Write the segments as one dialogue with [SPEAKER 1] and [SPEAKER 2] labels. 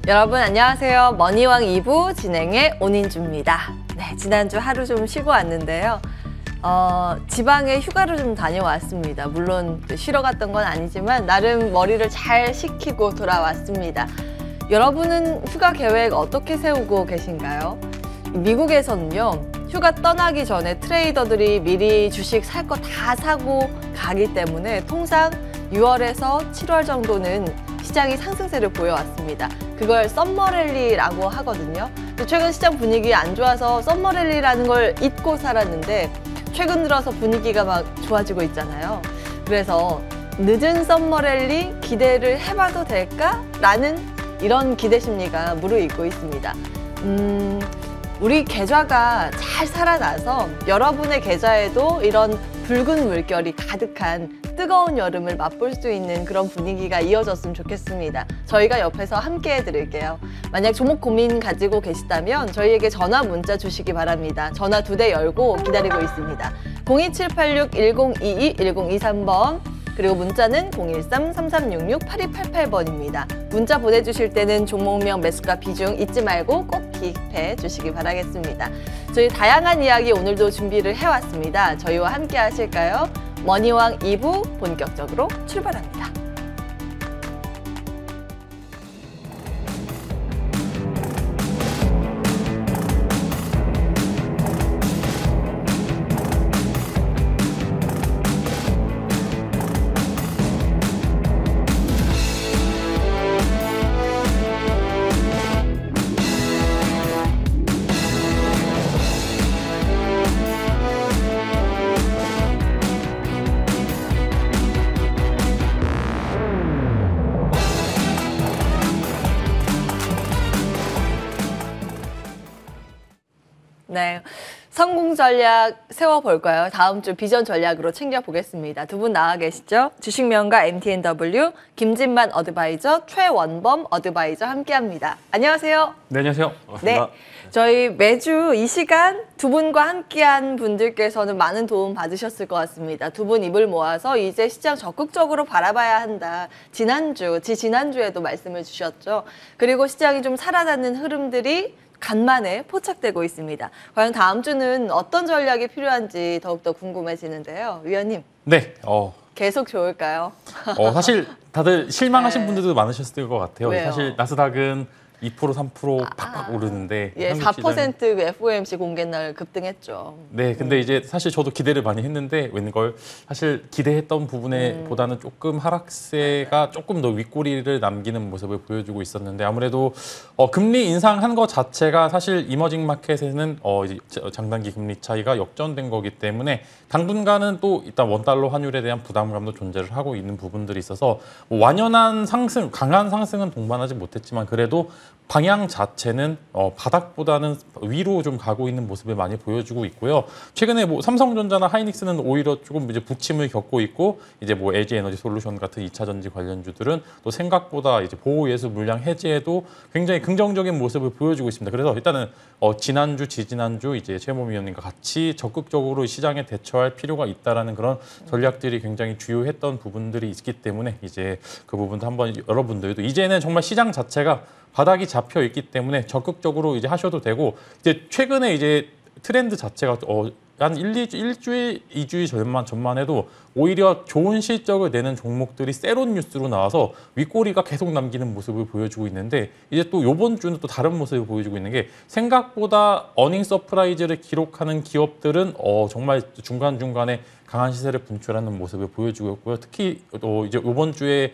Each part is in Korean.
[SPEAKER 1] 여러분 안녕하세요. 머니왕 2부 진행의 온인주입니다. 네, 지난주 하루 좀 쉬고 왔는데요. 지방에 휴가를 좀 다녀왔습니다. 물론 쉬러 갔던 건 아니지만 나름 머리를 잘 식히고 돌아왔습니다. 여러분은 휴가 계획 어떻게 세우고 계신가요? 미국에서는요, 휴가 떠나기 전에 트레이더들이 미리 주식 살 거 다 사고 가기 때문에 통상 6월에서 7월 정도는 시장이 상승세를 보여왔습니다. 그걸 썸머랠리라고 하거든요. 최근 시장 분위기 안 좋아서 썸머랠리라는 걸 잊고 살았는데 최근 들어서 분위기가 막 좋아지고 있잖아요. 그래서 늦은 썸머랠리 기대를 해봐도 될까? 라는 이런 기대 심리가 무르익고 있습니다. 우리 계좌가 잘 살아나서 여러분의 계좌에도 이런 붉은 물결이 가득한 뜨거운 여름을 맛볼 수 있는 그런 분위기가 이어졌으면 좋겠습니다. 저희가 옆에서 함께 해드릴게요. 만약 종목 고민 가지고 계시다면 저희에게 전화 문자 주시기 바랍니다. 전화 2대 열고 기다리고 있습니다. 02786-1022-1023번 그리고 문자는 013-3366-8288번입니다. 문자 보내주실 때는 종목명, 매수가, 비중 잊지 말고 꼭 기입해 주시기 바라겠습니다. 저희 다양한 이야기 오늘도 준비를 해왔습니다. 저희와 함께 하실까요? 머니왕 2부 본격적으로 출발합니다. 네, 성공 전략 세워볼까요? 다음 주 비전 전략으로 챙겨보겠습니다. 두 분 나와 계시죠? 주식명가 MTNW, 김진만 어드바이저, 최원범 어드바이저 함께합니다. 안녕하세요.
[SPEAKER 2] 네, 안녕하세요. 반갑습니다.
[SPEAKER 1] 네, 저희 매주 이 시간 두 분과 함께한 분들께서는 많은 도움 받으셨을 것 같습니다. 두 분 입을 모아서 이제 시장 적극적으로 바라봐야 한다. 지난주에도 말씀을 주셨죠. 그리고 시장이 좀 살아나는 흐름들이 간만에 포착되고 있습니다. 과연 다음 주는 어떤 전략이 필요한지 더욱더 궁금해지는데요. 위원님.
[SPEAKER 2] 네.
[SPEAKER 1] 계속 좋을까요?
[SPEAKER 2] 사실 다들 실망하신
[SPEAKER 1] 네.
[SPEAKER 2] 분들도 많으셨을 것 같아요.
[SPEAKER 1] 왜요?
[SPEAKER 2] 사실 나스닥은 2%, 3% 팍팍 오르는데
[SPEAKER 1] 예, 4% FOMC 공개 날 급등했죠.
[SPEAKER 2] 네, 근데 이제 사실 저도 기대를 많이 했는데 웬걸 사실 기대했던 부분에 보다는 조금 하락세가 조금 더 윗꼬리를 남기는 모습을 보여주고 있었는데 아무래도 금리 인상한 것 자체가 사실 이머징 마켓에는 이제 장단기 금리 차이가 역전된 거기 때문에 당분간은 또 일단 원달러 환율에 대한 부담감도 존재를 하고 있는 부분들이 있어서 뭐 완연한 상승, 강한 상승은 동반하지 못했지만 그래도 방향 자체는 바닥보다는 위로 좀 가고 있는 모습을 많이 보여주고 있고요. 최근에 뭐 삼성전자나 하이닉스는 오히려 조금 이제 부침을 겪고 있고 이제 뭐 LG 에너지 솔루션 같은 2차 전지 관련주들은 또 생각보다 이제 보호 예수 물량 해제에도 굉장히 긍정적인 모습을 보여주고 있습니다. 그래서 일단은 지난주, 지지난주 이제 최범 위원님과 같이 적극적으로 시장에 대처할 필요가 있다라는 그런 전략들이 굉장히 주요했던 부분들이 있기 때문에 이제 그 부분도 한번 여러분들도 이제는 정말 시장 자체가 바닥이 잡혀 있기 때문에 적극적으로 이제 하셔도 되고 이제 최근에 이제 트렌드 자체가 한 1주일, 2주일 전만 해도 오히려 좋은 실적을 내는 종목들이 세론 뉴스로 나와서 윗꼬리가 계속 남기는 모습을 보여주고 있는데 이제 또 이번 주는 또 다른 모습을 보여주고 있는 게 생각보다 어닝 서프라이즈를 기록하는 기업들은 정말 중간중간에 강한 시세를 분출하는 모습을 보여주고 있고요. 특히 이제 이번 주에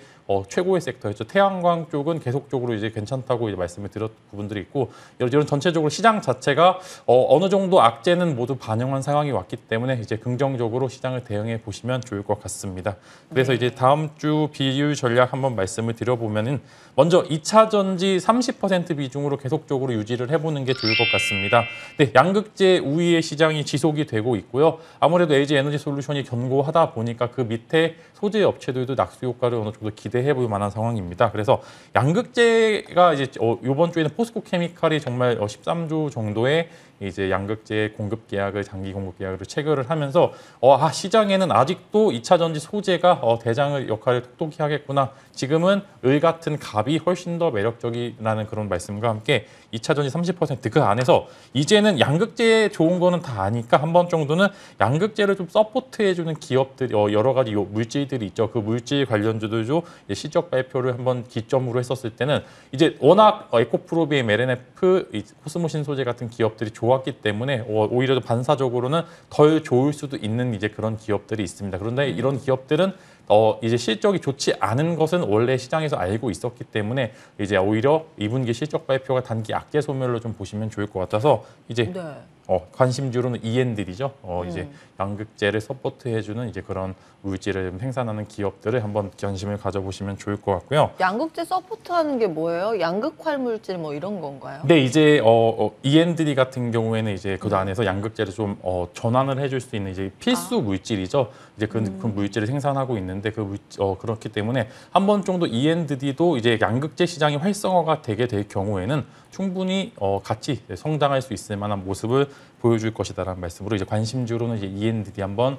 [SPEAKER 2] 최고의 섹터였죠. 태양광 쪽은 계속적으로 이제 괜찮다고 이제 말씀을 드렸던 부분들이 있고 이런 전체적으로 시장 자체가 어느 정도 악재는 모두 반영한 상황이 왔기 때문에 이제 긍정적으로 시장을 대응해 보시면 좋을 것 같습니다. 그래서 이제 다음 주 비율 전략 한번 말씀을 드려보면은 먼저 2차 전지 30% 비중으로 계속적으로 유지를 해보는 게 좋을 것 같습니다. 네, 양극재 우위의 시장이 지속이 되고 있고요. 아무래도 LG 에너지 솔루션이 견고하다 보니까 그 밑에 소재 업체들도 낙수 효과를 어느 정도 기대해 볼 만한 상황입니다. 그래서 양극재가 이제 이번 주에는 포스코 케미칼이 정말 13조 정도의 이제 양극재 공급 계약을 장기 공급 계약으로 체결을 하면서 시장에는 아직도 2차 전지 소재가 대장의 역할을 톡톡히 하겠구나. 지금은 을 같은 갑이 훨씬 더 매력적이라는 그런 말씀과 함께 2차 전지 30% 그 안에서 이제는 양극재 좋은 거는 다 아니까 한 번 정도는 양극재를 좀 서포트해주는 기업들이 여러 가지 물질들이 있죠. 그 물질 관련주들도 실적 발표를 한번 기점으로 했었을 때는 이제 워낙 에코프로비엠, LNF, 코스모신 소재 같은 기업들이 좋았기 때문에 오히려 반사적으로는 덜 좋을 수도 있는 이제 그런 기업들이 있습니다. 그런데 이런 기업들은 이제 실적이 좋지 않은 것은 원래 시장에서 알고 있었기 때문에 이제 오히려 2분기 실적 발표가 단기 악재 소멸로 좀 보시면 좋을 것 같아서 이제
[SPEAKER 1] 네.
[SPEAKER 2] 관심주로는 EN들이죠. 이제 양극재를 서포트해주는 이제 그런 물질을 생산하는 기업들을 한번 관심을 가져보시면 좋을 것 같고요.
[SPEAKER 1] 양극재 서포트하는 게 뭐예요? 양극활 물질 뭐 이런 건가요?
[SPEAKER 2] 네, 이제 EN들이 같은 경우에는 이제 그 안에서 양극재를 좀 전환을 해줄 수 있는 이제 필수 물질이죠. 이제 그 물질을 생산하고 있는데 그렇기 때문에 한 번 정도 END도 이제 양극재 시장이 활성화가 되게 될 경우에는 충분히 같이 성장할 수 있을 만한 모습을 보여줄 것이다라는 말씀으로 이제 관심주로는 이제 END 한번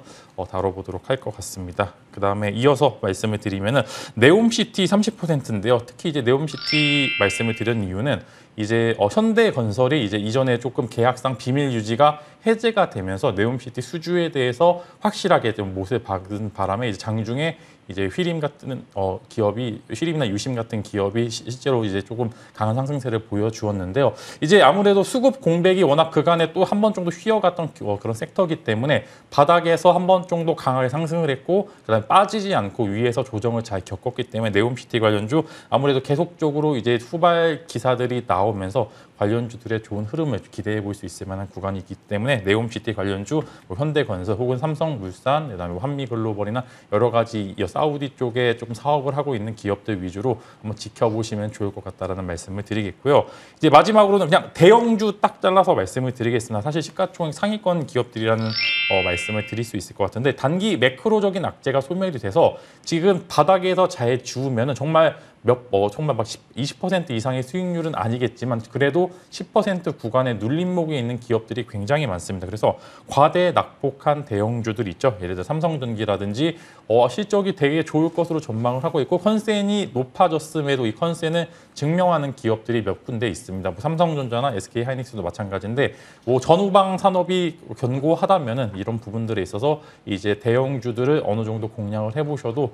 [SPEAKER 2] 다뤄보도록 할 것 같습니다. 그 다음에 이어서 말씀을 드리면은 네옴시티 30%인데요. 특히 이제 네옴시티 말씀을 드린 이유는 이제 현대건설이 이제 이전에 조금 계약상 비밀 유지가 해제가 되면서 네옴시티 수주에 대해서 확실하게 좀 못을 박은 바람에 이제 장중에 이제 휘림 같은 기업이 휘림이나 유심 같은 기업이 실제로 이제 조금 강한 상승세를 보여주었는데요. 이제 아무래도 수급 공백이 워낙 그간에 또 한 번 정도 휘어갔던 그런 섹터이기 때문에 바닥에서 한 번 정도 강하게 상승을 했고 그다음에 빠지지 않고 위에서 조정을 잘 겪었기 때문에 네옴시티 관련주 아무래도 계속적으로 이제 후발 기사들이 나오면서 관련주들의 좋은 흐름을 기대해 볼 수 있을 만한 구간이기 때문에 네옴시티 관련주, 현대건설 혹은 삼성물산, 그다음에 한미글로벌이나 여러 가지 사우디 쪽에 조금 사업을 하고 있는 기업들 위주로 한번 지켜보시면 좋을 것 같다라는 말씀을 드리겠고요. 이제 마지막으로는 그냥 대형주 딱 잘라서 말씀을 드리겠습니다. 사실 시가총액 상위권 기업들이라는 말씀을 드릴 수 있을 것 같은데 단기 매크로적인 악재가 소멸이 돼서 지금 바닥에서 잘 주우면은 정말 정말 막 20% 이상의 수익률은 아니겠지만 그래도 10% 구간의 눌림목에 있는 기업들이 굉장히 많습니다. 그래서 과대 낙폭한 대형주들 있죠. 예를 들어 삼성전기라든지 실적이 되게 좋을 것으로 전망을 하고 있고 컨센이 높아졌음에도 이 컨센을 증명하는 기업들이 몇 군데 있습니다. 뭐 삼성전자나 SK하이닉스도 마찬가지인데 뭐 전후방 산업이 견고하다면은 이런 부분들에 있어서 이제 대형주들을 어느 정도 공략을 해보셔도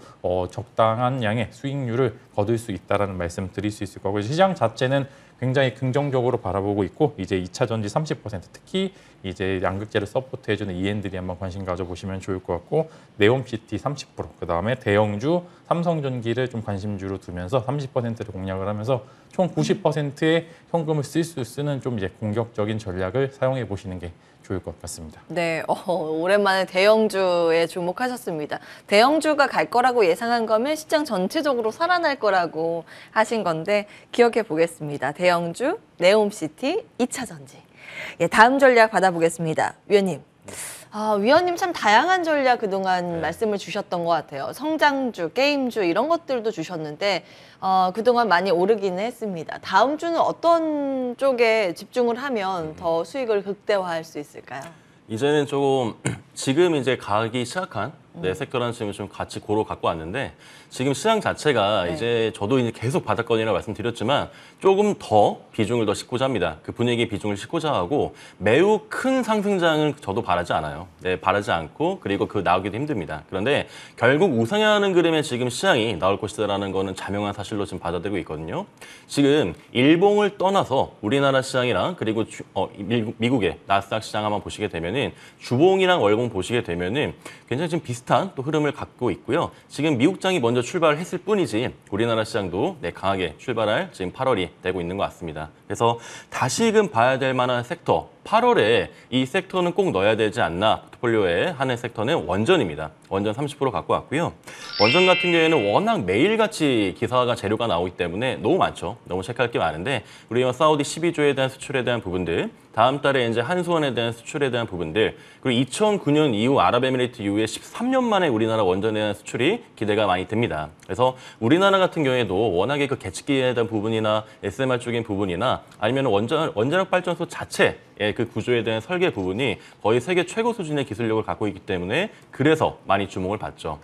[SPEAKER 2] 적당한 양의 수익률을 거둘 수 있다라는 말씀 드릴 수 있을 거고 시장 자체는 굉장히 긍정적으로 바라보고 있고 이제 2차 전지 30% 특히 이제 양극재를 서포트해주는 EN들이 한번 관심 가져보시면 좋을 것 같고 네옴시티 30% 그다음에 대형주 삼성전기를 좀 관심주로 두면서 30%를 공략을 하면서 총 90%의 현금을 쓰는 좀 이제 공격적인 전략을 사용해 보시는 게 좋을 것 같습니다.
[SPEAKER 1] 네, 오랜만에 대형주에 주목하셨습니다. 대형주가 갈 거라고 예상한 거면 시장 전체적으로 살아날 거라고 하신 건데 기억해 보겠습니다. 대형주, 네옴시티, 2차 전지. 예, 다음 전략 받아보겠습니다. 위원님. 위원님 참 다양한 전략 그동안 말씀을 주셨던 것 같아요. 성장주, 게임주 이런 것들도 주셨는데 그동안 많이 오르기는 했습니다. 다음 주는 어떤 쪽에 집중을 하면 더 수익을 극대화할 수 있을까요?
[SPEAKER 3] 이제는 조금 지금 이제 가기 시작한 섹터라는 질문을 좀 같이 고루 갖고 왔는데 지금 시장 자체가 이제 저도 이제 계속 바닥권이라고 말씀드렸지만 조금 더 비중을 더 싣고자 합니다. 그 분위기의 비중을 싣고자 하고 매우 큰 상승장을 저도 바라지 않아요. 네, 바라지 않고 그리고 그 나오기도 힘듭니다. 그런데 결국 우상향하는 그림에 지금 시장이 나올 것이다라는 거는 자명한 사실로 지금 받아들이고 있거든요. 지금 일봉을 떠나서 우리나라 시장이랑 그리고 미국의 나스닥 시장 한번 보시게 되면은 주봉이랑 월봉 보시게 되면은 굉장히 지금 비슷한 또 흐름을 갖고 있고요. 지금 미국장이 먼저 출발을 했을 뿐이지 우리나라 시장도 강하게 출발할 지금 8월이 되고 있는 것 같습니다. 그래서 다시금 봐야 될 만한 섹터 8월에 이 섹터는 꼭 넣어야 되지 않나 포트폴리오에 하는 섹터는 원전입니다. 원전 30% 갖고 왔고요. 원전 같은 경우에는 워낙 매일같이 기사가 재료가 나오기 때문에 너무 많죠. 너무 체크할 게 많은데 우리 사우디 12조에 대한 수출에 대한 부분들 다음 달에 이제 한수원에 대한 수출에 대한 부분들 그리고 2009년 이후 아랍에미리트 이후에 13년 만에 우리나라 원전에 대한 수출이 기대가 많이 됩니다. 그래서 우리나라 같은 경우에도 워낙에 그 계측기에 대한 부분이나 SMR 쪽인 부분이나 아니면 원자력 발전소 자체 그 구조에 대한 설계 부분이 거의 세계 최고 수준의 기술력을 갖고 있기 때문에 그래서 많이 주목을 받죠.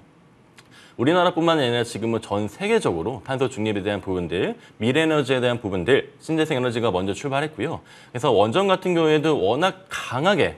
[SPEAKER 3] 우리나라뿐만 아니라 지금은 전 세계적으로 탄소 중립에 대한 부분들, 미래에너지에 대한 부분들, 신재생 에너지가 먼저 출발했고요. 그래서 원전 같은 경우에도 워낙 강하게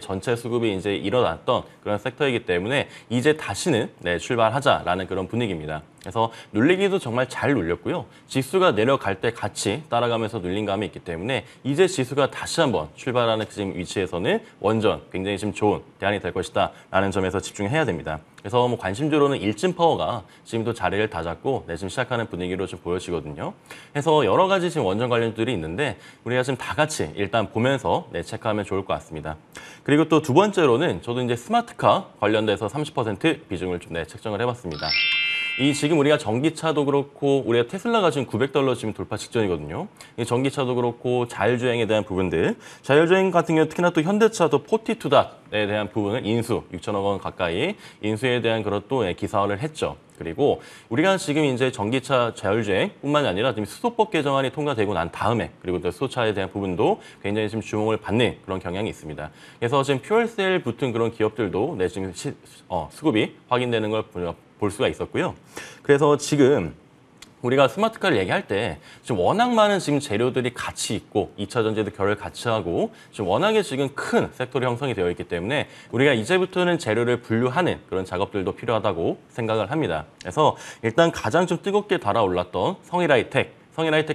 [SPEAKER 3] 전체 수급이 이제 일어났던 그런 섹터이기 때문에 이제 다시는 출발하자라는 그런 분위기입니다. 그래서 눌리기도 정말 잘 눌렸고요. 지수가 내려갈 때 같이 따라가면서 눌린 감이 있기 때문에 이제 지수가 다시 한번 출발하는 지금 위치에서는 원전 굉장히 지금 좋은 대안이 될 것이다 라는 점에서 집중해야 됩니다. 그래서 뭐 관심주로는 일진파워가 지금도 자리를 다잡고 지금 시작하는 분위기로 좀 보여지거든요. 그래서 여러 가지 지금 원전 관련주들이 있는데 우리가 지금 다 같이 일단 보면서 체크하면 좋을 것 같습니다. 그리고 또 두 번째로는 저도 이제 스마트카 관련돼서 30% 비중을 좀 책정을 해봤습니다. 이 지금 우리가 전기차도 그렇고 우리가 테슬라가 지금 $900 지금 돌파 직전이거든요. 이 전기차도 그렇고 자율주행에 대한 부분들, 자율주행 같은 경우 특히나 또 현대차도 42닷에 대한 부분을 인수 6천억 원 가까이 인수에 대한 그런 또 기사화를 했죠. 그리고 우리가 지금 이제 전기차 자율주행뿐만이 아니라 지금 수소법 개정안이 통과되고 난 다음에 그리고 또 수소차에 대한 부분도 굉장히 지금 주목을 받는 그런 경향이 있습니다. 그래서 지금 퓨얼셀 붙은 그런 기업들도 지금 수급이 확인되는 걸 볼 수가 있었고요. 그래서 지금 우리가 스마트카를 얘기할 때 지금 워낙 많은 지금 재료들이 같이 있고 2차 전지도 결을 같이 하고 지금 워낙에 지금 큰 섹터로 형성이 되어 있기 때문에 우리가 이제부터는 재료를 분류하는 그런 작업들도 필요하다고 생각을 합니다. 그래서 일단 가장 좀 뜨겁게 달아올랐던 성일하이텍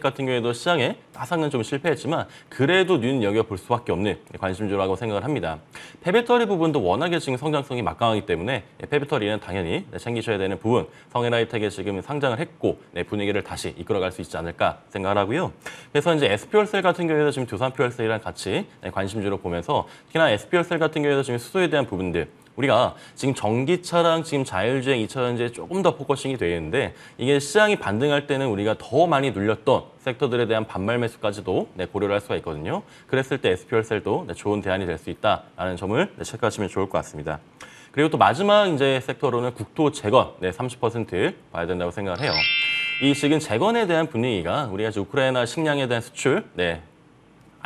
[SPEAKER 3] 같은 경우에도 시장에 따상은 좀 실패했지만 그래도 눈여겨볼 수밖에 없는 관심주라고 생각을 합니다. 폐배터리 부분도 워낙에 지금 성장성이 막강하기 때문에 폐배터리는 당연히 챙기셔야 되는 부분, 성일하이텍에 지금 상장을 했고 분위기를 다시 이끌어갈 수 있지 않을까 생각을 하고요. 그래서 이제 SPO일셀 같은 경우에도 지금 두산퓨얼셀이랑 같이 관심주로 보면서 특히나 SPO일셀 같은 경우에도 지금 수소에 대한 부분들 우리가 지금 전기차랑 지금 자율주행 2차 전지에 조금 더 포커싱이 되어 있는데 이게 시장이 반등할 때는 우리가 더 많이 눌렸던 섹터들에 대한 반발 매수까지도 고려를 할 수가 있거든요. 그랬을 때 SPO일셀도 좋은 대안이 될 수 있다라는 점을 체크하시면 좋을 것 같습니다. 그리고 또 마지막 이제 섹터로는 국토 재건 30% 봐야 된다고 생각을 해요. 이 지금 재건에 대한 분위기가 우리가 우크라이나 식량에 대한 수출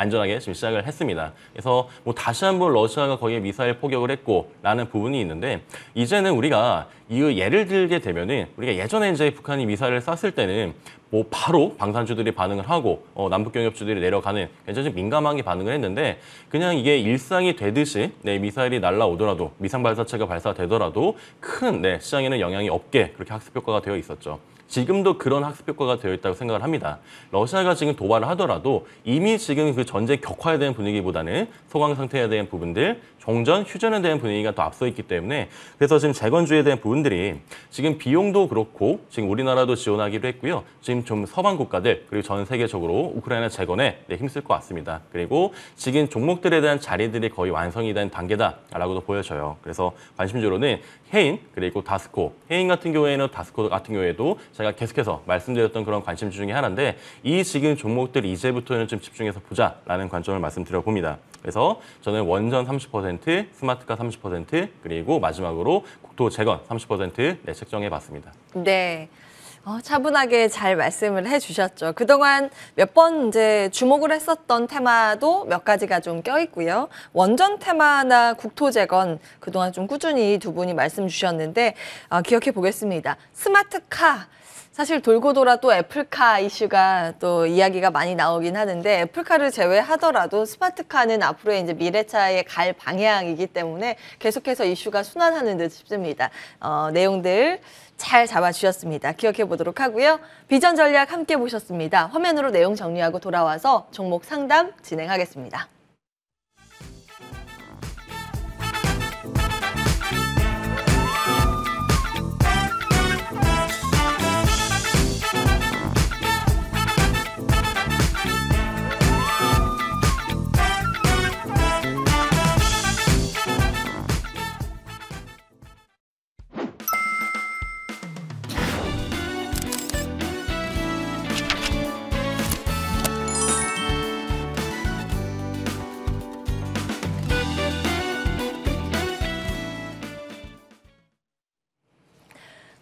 [SPEAKER 3] 안전하게 지금 시작을 했습니다. 그래서 뭐 다시 한번 러시아가 거기에 미사일 포격을 했고 라는 부분이 있는데 이제는 우리가 이 예를 들게 되면은 우리가 예전에 이제 북한이 미사일을 쐈을 때는 뭐 바로 방산주들이 반응을 하고 남북 경협주들이 내려가는 굉장히 민감하게 반응을 했는데 그냥 이게 일상이 되듯이 미사일이 날아오더라도 미상 발사체가 발사되더라도 큰 시장에는 영향이 없게 그렇게 학습 효과가 되어 있었죠. 지금도 그런 학습 효과가 되어 있다고 생각을 합니다. 러시아가 지금 도발을 하더라도 이미 지금 그 전쟁 격화에 대한 분위기보다는 소강 상태에 대한 부분들, 종전, 휴전에 대한 분위기가 더 앞서 있기 때문에 그래서 지금 재건주에 대한 부분들이 지금 비용도 그렇고 지금 우리나라도 지원하기로 했고요. 지금 좀 서방 국가들 그리고 전 세계적으로 우크라이나 재건에 힘쓸 것 같습니다. 그리고 지금 종목들에 대한 자리들이 거의 완성이 된 단계다라고도 보여져요. 그래서 관심주로는 해인 그리고 다스코, 해인 같은 경우에는 다스코 같은 경우에도 제가 계속해서 말씀드렸던 그런 관심주 중에 하나인데 이 지금 종목들 이제부터는 좀 집중해서 보자라는 관점을 말씀드려 봅니다. 그래서 저는 원전 30%, 스마트카 30%, 그리고 마지막으로 국토 재건 30% 책정해 봤습니다.
[SPEAKER 1] 네. 차분하게 잘 말씀을 해주셨죠. 그동안 몇 번 이제 주목을 했었던 테마도 몇 가지가 좀 껴있고요. 원전 테마나 국토 재건 그동안 좀 꾸준히 두 분이 말씀 주셨는데 기억해 보겠습니다. 스마트카. 사실 돌고 돌아 또 애플카 이슈가 또 이야기가 많이 나오긴 하는데 애플카를 제외하더라도 스마트카는 앞으로의 이제 미래차에 갈 방향이기 때문에 계속해서 이슈가 순환하는 듯 싶습니다. 내용들 잘 잡아주셨습니다. 기억해 보도록 하고요. 비전 전략 함께 보셨습니다. 화면으로 내용 정리하고 돌아와서 종목 상담 진행하겠습니다.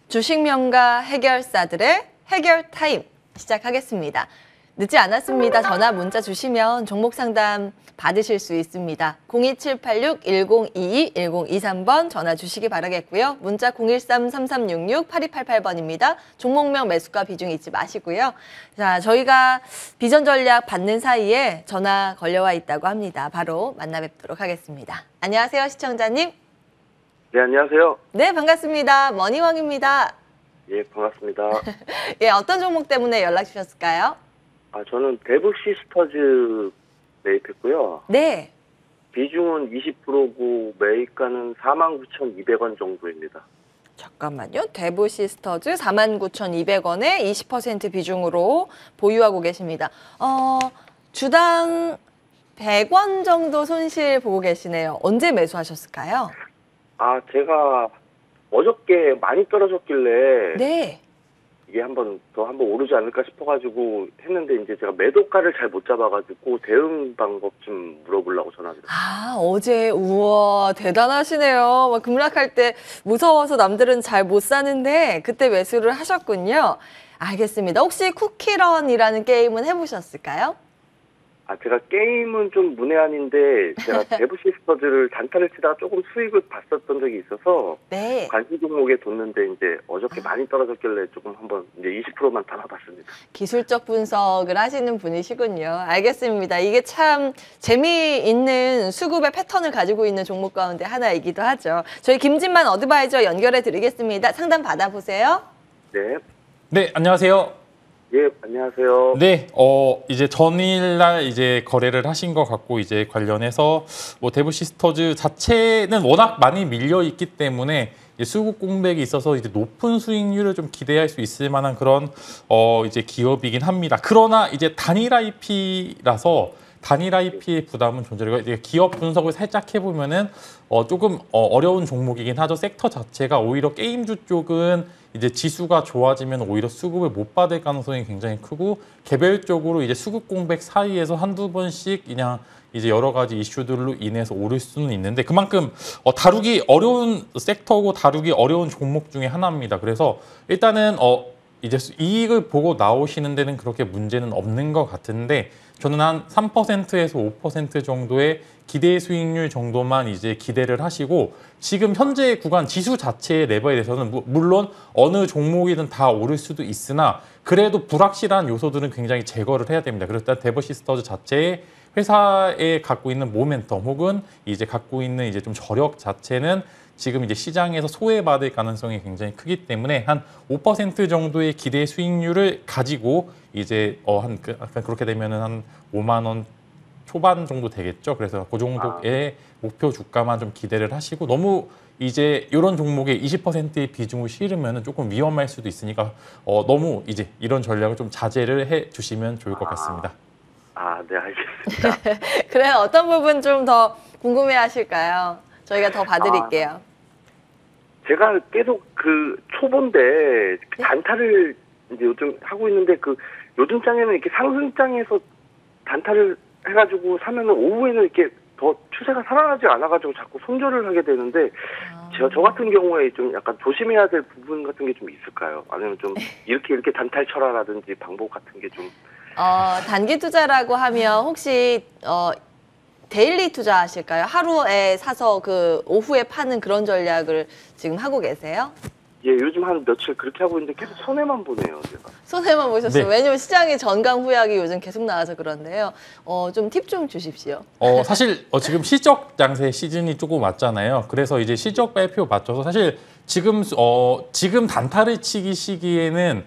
[SPEAKER 1] 주식 명가 해결사들의 해결 타임 시작하겠습니다. 늦지 않았습니다. 전화 문자 주시면 종목 상담 받으실 수 있습니다. 02786-1022-1023번 전화 주시기 바라겠고요. 문자 013-3366-8288번입니다. 종목명 매수가 비중 잊지 마시고요. 자, 저희가 비전 전략 받는 사이에 전화 걸려와 있다고 합니다. 바로 만나 뵙도록 하겠습니다. 안녕하세요, 시청자님.
[SPEAKER 4] 네, 안녕하세요.
[SPEAKER 1] 네, 반갑습니다. 머니왕입니다.
[SPEAKER 4] 예, 반갑습니다.
[SPEAKER 1] 예, 어떤 종목 때문에 연락 주셨을까요?
[SPEAKER 4] 저는 대부 시스터즈 매입했고요.
[SPEAKER 1] 네.
[SPEAKER 4] 비중은 20%고 매입가는 49,200원 정도입니다.
[SPEAKER 1] 잠깐만요. 대부 시스터즈 49,200원에 20% 비중으로 보유하고 계십니다. 주당 100원 정도 손실 보고 계시네요. 언제 매수하셨을까요?
[SPEAKER 4] 제가 어저께 많이 떨어졌길래
[SPEAKER 1] 네.
[SPEAKER 4] 이게 한번 오르지 않을까 싶어가지고 했는데 이제 제가 매도가를 잘 못 잡아가지고 대응 방법 좀 물어보려고 전화드렸어요.
[SPEAKER 1] 어제 우와 대단하시네요. 막 급락할 때 무서워서 남들은 잘 못 사는데 그때 매수를 하셨군요. 알겠습니다. 혹시 쿠키런이라는 게임은 해보셨을까요?
[SPEAKER 4] 제가 게임은 좀 문외한인데 제가 대부 시스터즈를 단타를 치다가 조금 수익을 봤었던 적이 있어서
[SPEAKER 1] 네.
[SPEAKER 4] 관심 종목에 뒀는데 이제 어저께 많이 떨어졌길래 조금 한번 이제 20%만 담아봤습니다.
[SPEAKER 1] 기술적 분석을 하시는 분이시군요. 알겠습니다. 이게 참 재미있는 수급의 패턴을 가지고 있는 종목 가운데 하나이기도 하죠. 저희 김진만 어드바이저 연결해 드리겠습니다. 상담 받아보세요.
[SPEAKER 4] 네.
[SPEAKER 2] 네, 안녕하세요.
[SPEAKER 4] 예, 안녕하세요.
[SPEAKER 2] 네, 이제 전일날 이제 거래를 하신 것 같고 이제 관련해서 뭐 대부 시스터즈 자체는 워낙 많이 밀려 있기 때문에 이제 수급 공백이 있어서 이제 높은 수익률을 좀 기대할 수 있을 만한 그런 이제 기업이긴 합니다. 그러나 이제 단일 IP라서 단일 IP의 부담은 존재하고 이제 기업 분석을 살짝 해보면은 조금 어려운 종목이긴 하죠. 섹터 자체가 오히려 게임주 쪽은 이제 지수가 좋아지면 오히려 수급을 못 받을 가능성이 굉장히 크고 개별적으로 이제 수급 공백 사이에서 한두 번씩 그냥 이제 여러 가지 이슈들로 인해서 오를 수는 있는데 그만큼 다루기 어려운 섹터고 다루기 어려운 종목 중에 하나입니다. 그래서 일단은 이제 이익을 보고 나오시는 데는 그렇게 문제는 없는 것 같은데 저는 한 3%에서 5% 정도의 기대 수익률 정도만 이제 기대를 하시고 지금 현재 구간 지수 자체의 레벨에 대해서는 물론 어느 종목이든 다 오를 수도 있으나 그래도 불확실한 요소들은 굉장히 제거를 해야 됩니다. 그래서 일단 대버 시스터즈 자체의 회사에 갖고 있는 모멘텀 혹은 이제 갖고 있는 이제 좀 저력 자체는 지금 이제 시장에서 소외받을 가능성이 굉장히 크기 때문에 한 5% 정도의 기대 수익률을 가지고 이제 약간 그렇게 되면은 한 5만 원 초반 정도 되겠죠. 그래서 그 정도의 목표 주가만 좀 기대를 하시고 너무 이제 이런 종목에 20%의 비중을 실으면 조금 위험할 수도 있으니까 너무 이제 이런 전략을 좀 자제를 해 주시면 좋을 것 같습니다.
[SPEAKER 4] 네, 알겠습니다.
[SPEAKER 1] 그래 어떤 부분 좀 더 궁금해하실까요? 저희가 더 봐드릴게요.
[SPEAKER 4] 제가 계속 초보인데 단타를 이제 요즘 하고 있는데 요즘 장에는 이렇게 상승장에서 단타를 해가지고 사면은 오후에는 이렇게 더 추세가 살아나지 않아가지고 자꾸 손절을 하게 되는데 저 같은 경우에 좀 약간 조심해야 될 부분 같은 게 좀 있을까요? 아니면 좀 이렇게 단타를 쳐라라든지 방법 같은 게 좀
[SPEAKER 1] 단기 투자라고 하면 혹시 데일리 투자하실까요? 하루에 사서 오후에 파는 그런 전략을 지금 하고 계세요?
[SPEAKER 4] 예, 요즘 한 며칠 그렇게 하고 있는데 계속 손해만 보네요, 제가.
[SPEAKER 1] 손해만 보셨어요?
[SPEAKER 2] 네.
[SPEAKER 1] 왜냐면 시장에 전강 후약이 요즘 계속 나와서 그런데요. 좀 팁 좀 주십시오.
[SPEAKER 2] 사실 지금 실적 양세 시즌이 조금 왔잖아요. 그래서 이제 실적 발표 맞춰서 사실 지금 단타를 치기 시기에는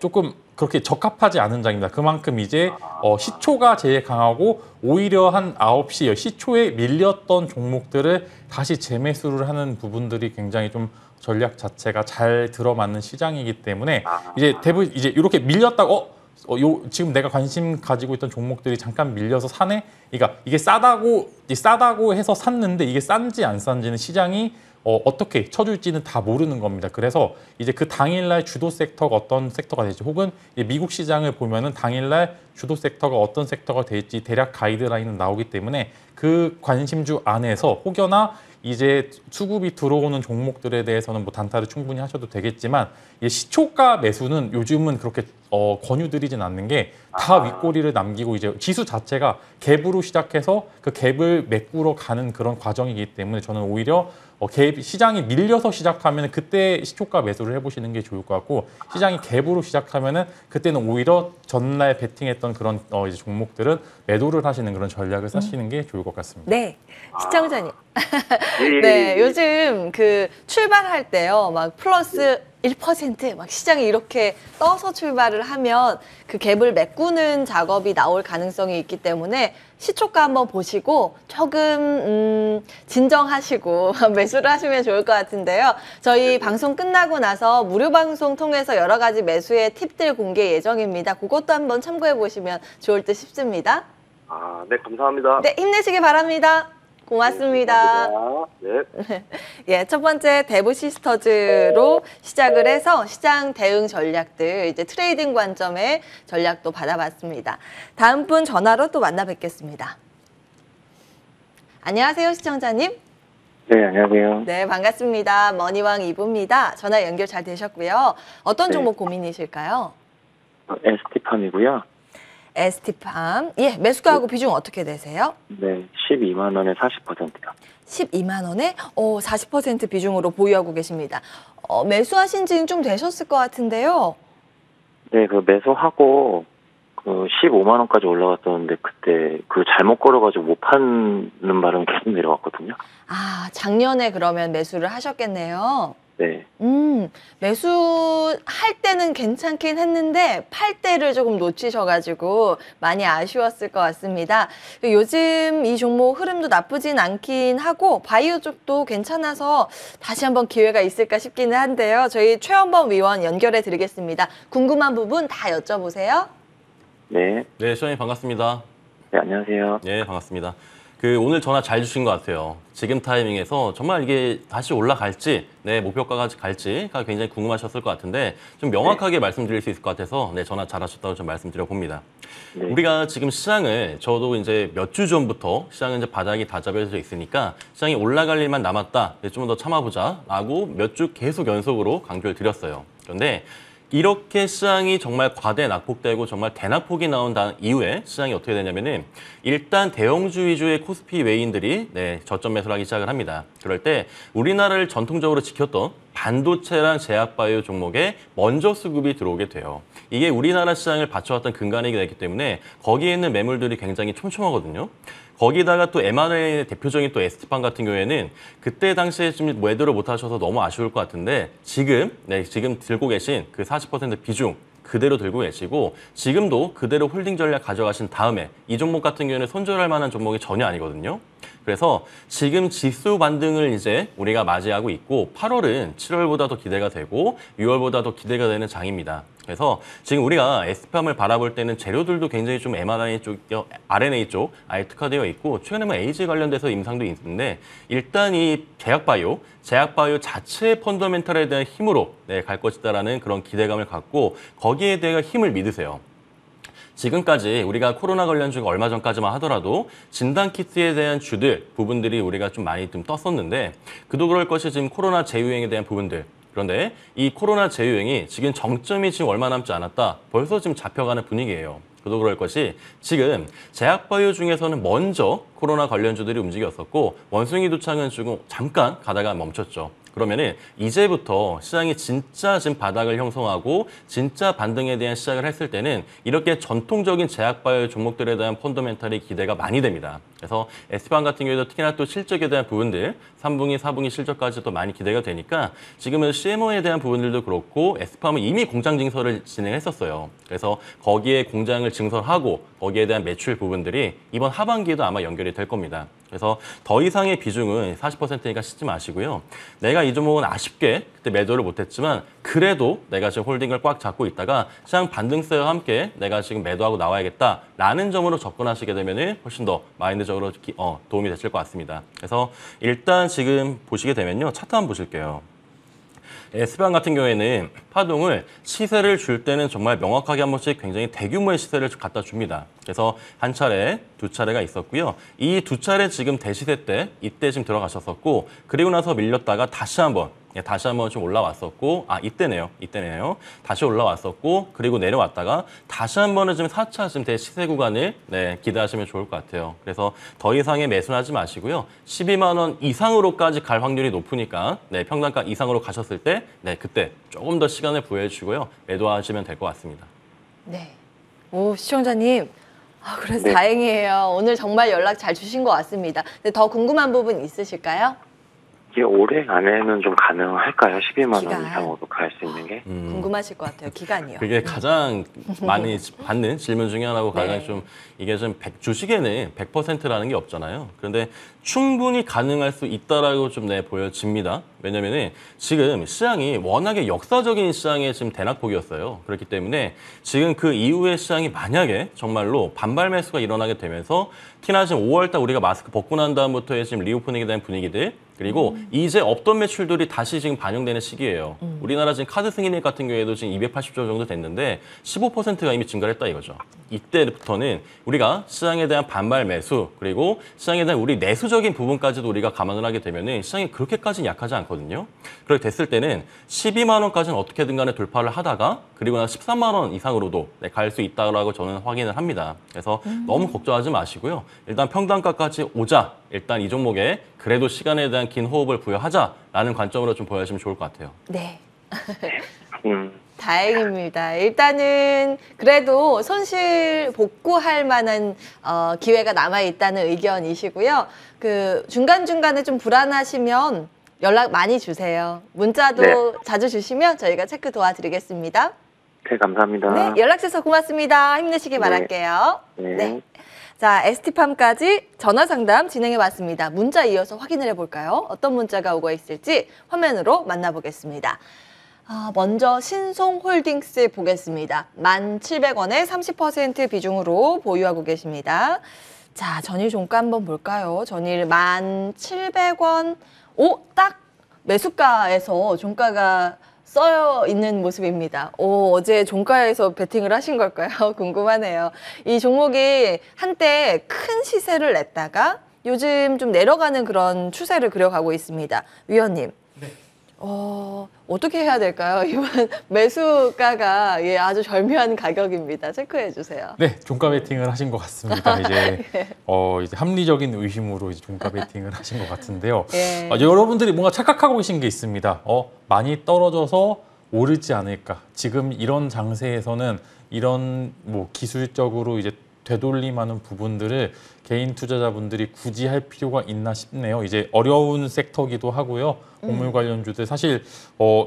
[SPEAKER 2] 조금 그렇게 적합하지 않은 장입니다. 그만큼 이제 시초가 제일 강하고 오히려 한 9시 시초에 밀렸던 종목들을 다시 재매수를 하는 부분들이 굉장히 좀 전략 자체가 잘 들어맞는 시장이기 때문에 이제 대부분 이제 이렇게 밀렸다고 지금 내가 관심 가지고 있던 종목들이 잠깐 밀려서 사네. 그러니까 이게 싸다고 해서 샀는데 이게 싼지 안 싼지는 시장이 어떻게 쳐줄지는 다 모르는 겁니다. 그래서 이제 그 당일날 주도 섹터가 어떤 섹터가 될지 혹은 미국 시장을 보면은 당일날 주도 섹터가 어떤 섹터가 될지 대략 가이드라인은 나오기 때문에 그 관심주 안에서 혹여나 이제 수급이 들어오는 종목들에 대해서는 뭐 단타를 충분히 하셔도 되겠지만 시초가 매수는 요즘은 그렇게 권유드리진 않는 게 다 윗꼬리를 남기고 이제 지수 자체가 갭으로 시작해서 그 갭을 메꾸러 가는 그런 과정이기 때문에 저는 오히려 갭 시장이 밀려서 시작하면 그때 시초가 매수를 해보시는 게 좋을 것 같고 시장이 갭으로 시작하면은 그때는 오히려 전날 베팅했던 그런 이제 종목들은 매도를 하시는 그런 전략을 쓰시는 게 좋을 것 같습니다.
[SPEAKER 1] 네, 시청자님.
[SPEAKER 4] 예,
[SPEAKER 1] 네,
[SPEAKER 4] 예.
[SPEAKER 1] 요즘 그 출발할 때요, 막 플러스 1%, 막 시장이 이렇게 떠서 출발을 하면 그 갭을 메꾸는 작업이 나올 가능성이 있기 때문에 시초가 한번 보시고 조금 진정하시고 매수를 하시면 좋을 것 같은데요. 저희 방송 끝나고 나서 무료 방송 통해서 여러 가지 매수의 팁들 공개 예정입니다. 그것도 한번 참고해 보시면 좋을 듯 싶습니다.
[SPEAKER 4] 네, 감사합니다.
[SPEAKER 1] 네, 힘내시기 바랍니다. 고맙습니다.
[SPEAKER 4] 네.
[SPEAKER 1] 예, 첫 번째 대부 시스터즈로 시작을 해서 시장 대응 전략들, 이제 트레이딩 관점의 전략도 받아봤습니다. 다음 분 전화로 또 만나 뵙겠습니다. 안녕하세요, 시청자님.
[SPEAKER 5] 네, 안녕하세요.
[SPEAKER 1] 네, 반갑습니다. 머니왕 2부입니다. 전화 연결 잘 되셨고요. 어떤
[SPEAKER 5] 네.
[SPEAKER 1] 종목 고민이실까요?
[SPEAKER 5] ST팜이고요.
[SPEAKER 1] ST팜. 예, 매수가하고 비중 어떻게 되세요?
[SPEAKER 5] 네, 12만 원에 40%요.
[SPEAKER 1] 12만 원에 40% 비중으로 보유하고 계십니다. 매수하신 지는 좀 되셨을 것 같은데요.
[SPEAKER 5] 네, 그 매수하고 그 15만 원까지 올라갔었는데 그때 그 잘못 걸어가지고 못 파는 바람에 계속 내려왔거든요.
[SPEAKER 1] 아, 작년에 그러면 매수를 하셨겠네요.
[SPEAKER 5] 네,
[SPEAKER 1] 매수할 때는 괜찮긴 했는데 팔 때를 조금 놓치셔가지고 많이 아쉬웠을 것 같습니다. 요즘 이 종목 흐름도 나쁘진 않긴 하고 바이오 쪽도 괜찮아서 다시 한번 기회가 있을까 싶기는 한데요. 저희 최원범 위원 연결해 드리겠습니다. 궁금한 부분 다 여쭤보세요.
[SPEAKER 5] 네,
[SPEAKER 3] 네, 시원님 반갑습니다.
[SPEAKER 5] 네, 안녕하세요.
[SPEAKER 3] 네, 반갑습니다. 오늘 전화 잘 주신 것 같아요. 지금 타이밍에서 정말 이게 다시 올라갈지, 네, 목표가가 갈지가 굉장히 궁금하셨을 것 같은데 좀 명확하게 말씀드릴 수 있을 것 같아서 네, 전화 잘하셨다고 좀 말씀드려 봅니다.
[SPEAKER 5] 네.
[SPEAKER 3] 우리가 지금 시장을 저도 이제 몇 주 전부터 시장은 이제 바닥이 다 잡혀져 있으니까 시장이 올라갈 일만 남았다, 네, 좀 더 참아보자라고 몇 주 계속 연속으로 강조를 드렸어요. 그런데 이렇게 시장이 정말 과대 낙폭되고 정말 대낙폭이 나온 이후에 시장이 어떻게 되냐면은 일단 대형주 위주의 코스피 외인들이 네, 저점 매수를 하기 시작을 합니다. 그럴 때 우리나라를 전통적으로 지켰던 반도체랑 제약바이오 종목에 먼저 수급이 들어오게 돼요. 이게 우리나라 시장을 받쳐왔던 근간이 됐기 때문에 거기에 있는 매물들이 굉장히 촘촘하거든요. 거기다가 또 M&A의 대표적인 또 ST팜 같은 경우에는 그때 당시에 좀 매도를 못 하셔서 너무 아쉬울 것 같은데 지금 들고 계신 그 40% 비중 그대로 들고 계시고 지금도 그대로 홀딩 전략 가져가신 다음에 이 종목 같은 경우에는 손절할 만한 종목이 전혀 아니거든요. 그래서 지금 지수 반등을 이제 우리가 맞이하고 있고 8월은 7월보다 더 기대가 되고 6월보다 더 기대가 되는 장입니다. 그래서 지금 우리가 ST팜을 바라볼 때는 재료들도 굉장히 좀 M&A 쪽, RNA 쪽 아예 특화되어 있고 최근에는 AG 관련돼서 임상도 있는데 일단 이 제약바이오 자체의 펀더멘탈에 대한 힘으로 네, 갈 것이다라는 그런 기대감을 갖고 거기에 대해 힘을 믿으세요. 지금까지 우리가 코로나 관련주가 얼마 전까지만 하더라도 진단키트에 대한 부분들이 우리가 좀 많이 좀 떴었는데 그도 그럴 것이 지금 코로나 재유행에 대한 부분들. 그런데 이 코로나 재유행이 지금 정점이 지금 얼마 남지 않았다. 벌써 지금 잡혀가는 분위기예요. 그도 그럴 것이 지금 제약바이오 중에서는 먼저 코로나 관련주들이 움직였었고 원숭이 두창은 지금 잠깐 가다가 멈췄죠. 그러면은 이제부터 시장이 진짜 지금 바닥을 형성하고 진짜 반등에 대한 시작을 했을 때는 이렇게 전통적인 제약바이오 종목들에 대한 펀더멘탈이 기대가 많이 됩니다. 그래서 ST팜 같은 경우에도 특히나 또 실적에 대한 부분들 3분기, 4분기 실적까지도 많이 기대가 되니까 지금은 CMO에 대한 부분들도 그렇고 ST팜은 이미 공장 증설을 진행했었어요. 그래서 거기에 공장을 증설하고 거기에 대한 매출 부분들이 이번 하반기에도 아마 연결이 될 겁니다. 그래서 더 이상의 비중은 40%니까 씻지 마시고요. 내가 이 종목은 아쉽게 그때 매도를 못했지만 그래도 내가 지금 홀딩을 꽉 잡고 있다가 시장 반등세와 함께 내가 지금 매도하고 나와야겠다라는 점으로 접근하시게 되면 훨씬 더 마인드적으로 도움이 되실 것 같습니다. 그래서 일단 지금 보시게 되면요. 차트 한번 보실게요. ST팜 같은 경우에는 파동을 시세를 줄 때는 정말 명확하게 한 번씩 굉장히 대규모의 시세를 갖다 줍니다. 그래서 한 차례, 두 차례가 있었고요. 이 두 차례 지금 대시세 때 이때 지금 들어가셨었고 그리고 나서 밀렸다가 다시 한번 예, 다시 한번 좀 올라왔었고, 이때네요. 다시 올라왔었고, 그리고 내려왔다가 다시 한번은 좀 4차 좀 대시세 구간을 기대하시면 좋을 것 같아요. 그래서 더 이상의 매수는 하지 마시고요. 12만 원 이상으로까지 갈 확률이 높으니까 평단가 이상으로 가셨을 때 그때 조금 더 시간을 부여해 주시고요. 매도하시면 될 것 같습니다.
[SPEAKER 1] 네. 오, 시청자님. 그래서
[SPEAKER 5] 네.
[SPEAKER 1] 다행이에요. 오늘 정말 연락 잘 주신 것 같습니다. 근데 더 궁금한 부분 있으실까요?
[SPEAKER 5] 이게 올해 안에는 좀 가능할까요? 12만
[SPEAKER 1] 기간.
[SPEAKER 5] 원 이상으로 갈 수 있는 게?
[SPEAKER 1] 궁금하실 것 같아요. 기간이요.
[SPEAKER 3] 그게 가장 많이 받는 질문 중에 하나고 가장
[SPEAKER 1] 네.
[SPEAKER 3] 좀 이게 좀 주식에는 100%라는 게 없잖아요. 그런데 충분히 가능할 수 있다라고 좀 보여집니다. 왜냐면은 지금 시장이 워낙에 역사적인 시장의 지금 대낙폭이었어요. 그렇기 때문에 지금 그 이후에 시장이 만약에 정말로 반발 매수가 일어나게 되면서 특히나 지금 5월달 우리가 마스크 벗고 난 다음부터의 지금 리오프닝에 대한 분위기들 그리고 이제 없던 매출들이 다시 지금 반영되는 시기예요. 우리나라 지금 카드 승인액 같은 경우에도 지금 280조 정도 됐는데 15%가 이미 증가를 했다 이거죠. 이때부터는 우리가 시장에 대한 반발 매수 그리고 시장에 대한 우리 내수적인 부분까지도 우리가 감안을 하게 되면은 시장이 그렇게까지는 약하지 않거든요. 그렇게 됐을 때는 12만 원까지는 어떻게든 간에 돌파를 하다가 그리고 나 13만 원 이상으로도 갈 수 있다라고 저는 확인을 합니다. 그래서 너무 걱정하지 마시고요. 일단 평단가까지 오자. 일단 이 종목에 그래도 시간에 대한 긴 호흡을 부여하자라는 관점으로 좀 보여주시면 좋을 것 같아요.
[SPEAKER 1] 네.
[SPEAKER 5] 음,
[SPEAKER 1] 다행입니다. 일단은 그래도 손실 복구할 만한 기회가 남아 있다는 의견이시고요. 그 중간중간에 좀 불안하시면 연락 많이 주세요. 문자도
[SPEAKER 5] 네.
[SPEAKER 1] 자주 주시면 저희가 체크 도와드리겠습니다.
[SPEAKER 5] 네, 감사합니다.
[SPEAKER 1] 네, 연락 주셔서 고맙습니다. 힘내시길
[SPEAKER 5] 네.
[SPEAKER 1] 바랄게요.
[SPEAKER 5] 네.
[SPEAKER 1] 자, ST팜까지 전화 상담 진행해 봤습니다. 문자 이어서 확인을 해볼까요? 어떤 문자가 오고 있을지 화면으로 만나보겠습니다. 먼저 신송홀딩스 보겠습니다. 1,700원에 30% 비중으로 보유하고 계십니다. 자, 전일 종가 한번 볼까요? 전일 1,700원. 딱 매수가에서 종가가 써여 있는 모습입니다. 어제 종가에서 베팅을 하신 걸까요? 궁금하네요. 이 종목이 한때 큰 시세를 냈다가 요즘 좀 내려가는 그런 추세를 그려가고 있습니다. 위원님.
[SPEAKER 2] 네.
[SPEAKER 1] 어떻게 해야 될까요? 이번 매수가가 아주 절묘한 가격입니다. 체크해 주세요.
[SPEAKER 2] 네, 종가 베팅을 하신 것 같습니다. 이제 이제 합리적인 의심으로 이제 종가 베팅을 하신 것 같은데요.
[SPEAKER 1] 예.
[SPEAKER 2] 여러분들이 뭔가 착각하고 계신 게 있습니다. 많이 떨어져서 오르지 않을까. 지금 이런 장세에서는 이런 뭐 기술적으로 이제 되돌림하는 부분들을 개인 투자자분들이 굳이 할 필요가 있나 싶네요. 이제 어려운 섹터기도 하고요. 곡물 관련주들 사실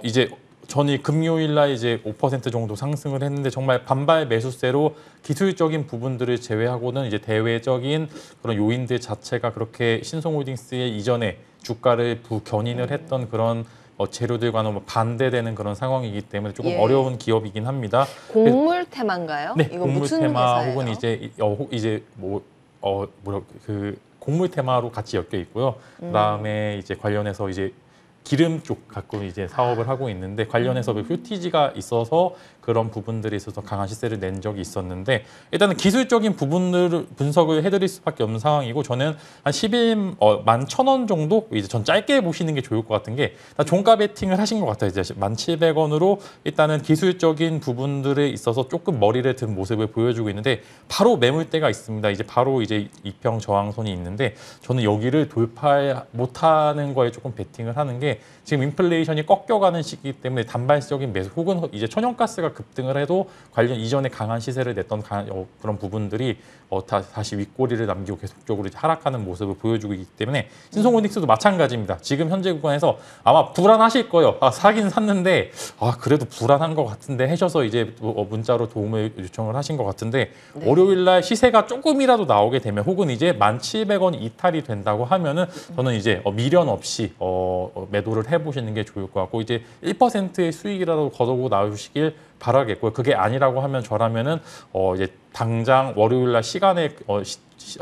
[SPEAKER 2] 이제 전이 금요일 날 이제 5% 정도 상승을 했는데 정말 반발 매수세로 기술적인 부분들을 제외하고는 이제 대외적인 그런 요인들 자체가 그렇게 신성홀딩스의 이전에 주가를 부견인을 했던 그런 재료들과는 반대되는 그런 상황이기 때문에 조금
[SPEAKER 1] 예.
[SPEAKER 2] 어려운 기업이긴 합니다.
[SPEAKER 1] 곡물 테마인가요?
[SPEAKER 2] 네,
[SPEAKER 1] 이거
[SPEAKER 2] 곡물
[SPEAKER 1] 무슨
[SPEAKER 2] 테마
[SPEAKER 1] 회사예요?
[SPEAKER 2] 혹은 이제 곡물 테마로 같이 엮여 있고요. 그다음에 이제 관련해서 이제 기름 쪽 갖고 이제 사업을 하고 있는데 관련해서 휴티지가 있어서 그런 부분들에 있어서 강한 시세를 낸 적이 있었는데 일단은 기술적인 부분을 분석을 해드릴 수밖에 없는 상황이고 저는 한 11원 정도 이제 전 짧게 보시는 게 좋을 것 같은 게 종가 베팅을 하신 것 같아요. 이제 1,700원으로 일단은 기술적인 부분들에 있어서 조금 머리를 든 모습을 보여주고 있는데 바로 매물대가 있습니다. 이제 바로 이제 이평 저항선이 있는데 저는 여기를 돌파 못하는 거에 조금 베팅을 하는 게 지금 인플레이션이 꺾여가는 시기이기 때문에 단발적인 매수 혹은 이제 천연가스가 급등을 해도 관련 이전에 강한 시세를 냈던 그런 부분들이 다시 윗꼬리를 남기고 계속적으로 이제 하락하는 모습을 보여주고 있기 때문에 신성홀딩스도 마찬가지입니다. 지금 현재 구간에서 아마 불안하실 거예요. 사긴 샀는데 그래도 불안한 것 같은데 하셔서 이제 문자로 도움을 요청을 하신 것 같은데
[SPEAKER 1] 네.
[SPEAKER 2] 월요일 날 시세가 조금이라도 나오게 되면 혹은 이제 1,700원 이탈이 된다고 하면은 저는 이제 미련 없이 매도를 해보시는 게 좋을 것 같고 이제 1%의 수익이라도 거두고 나오시길 바라겠고요. 그게 아니라고 하면 저라면은 이제 당장 월요일 날 시간에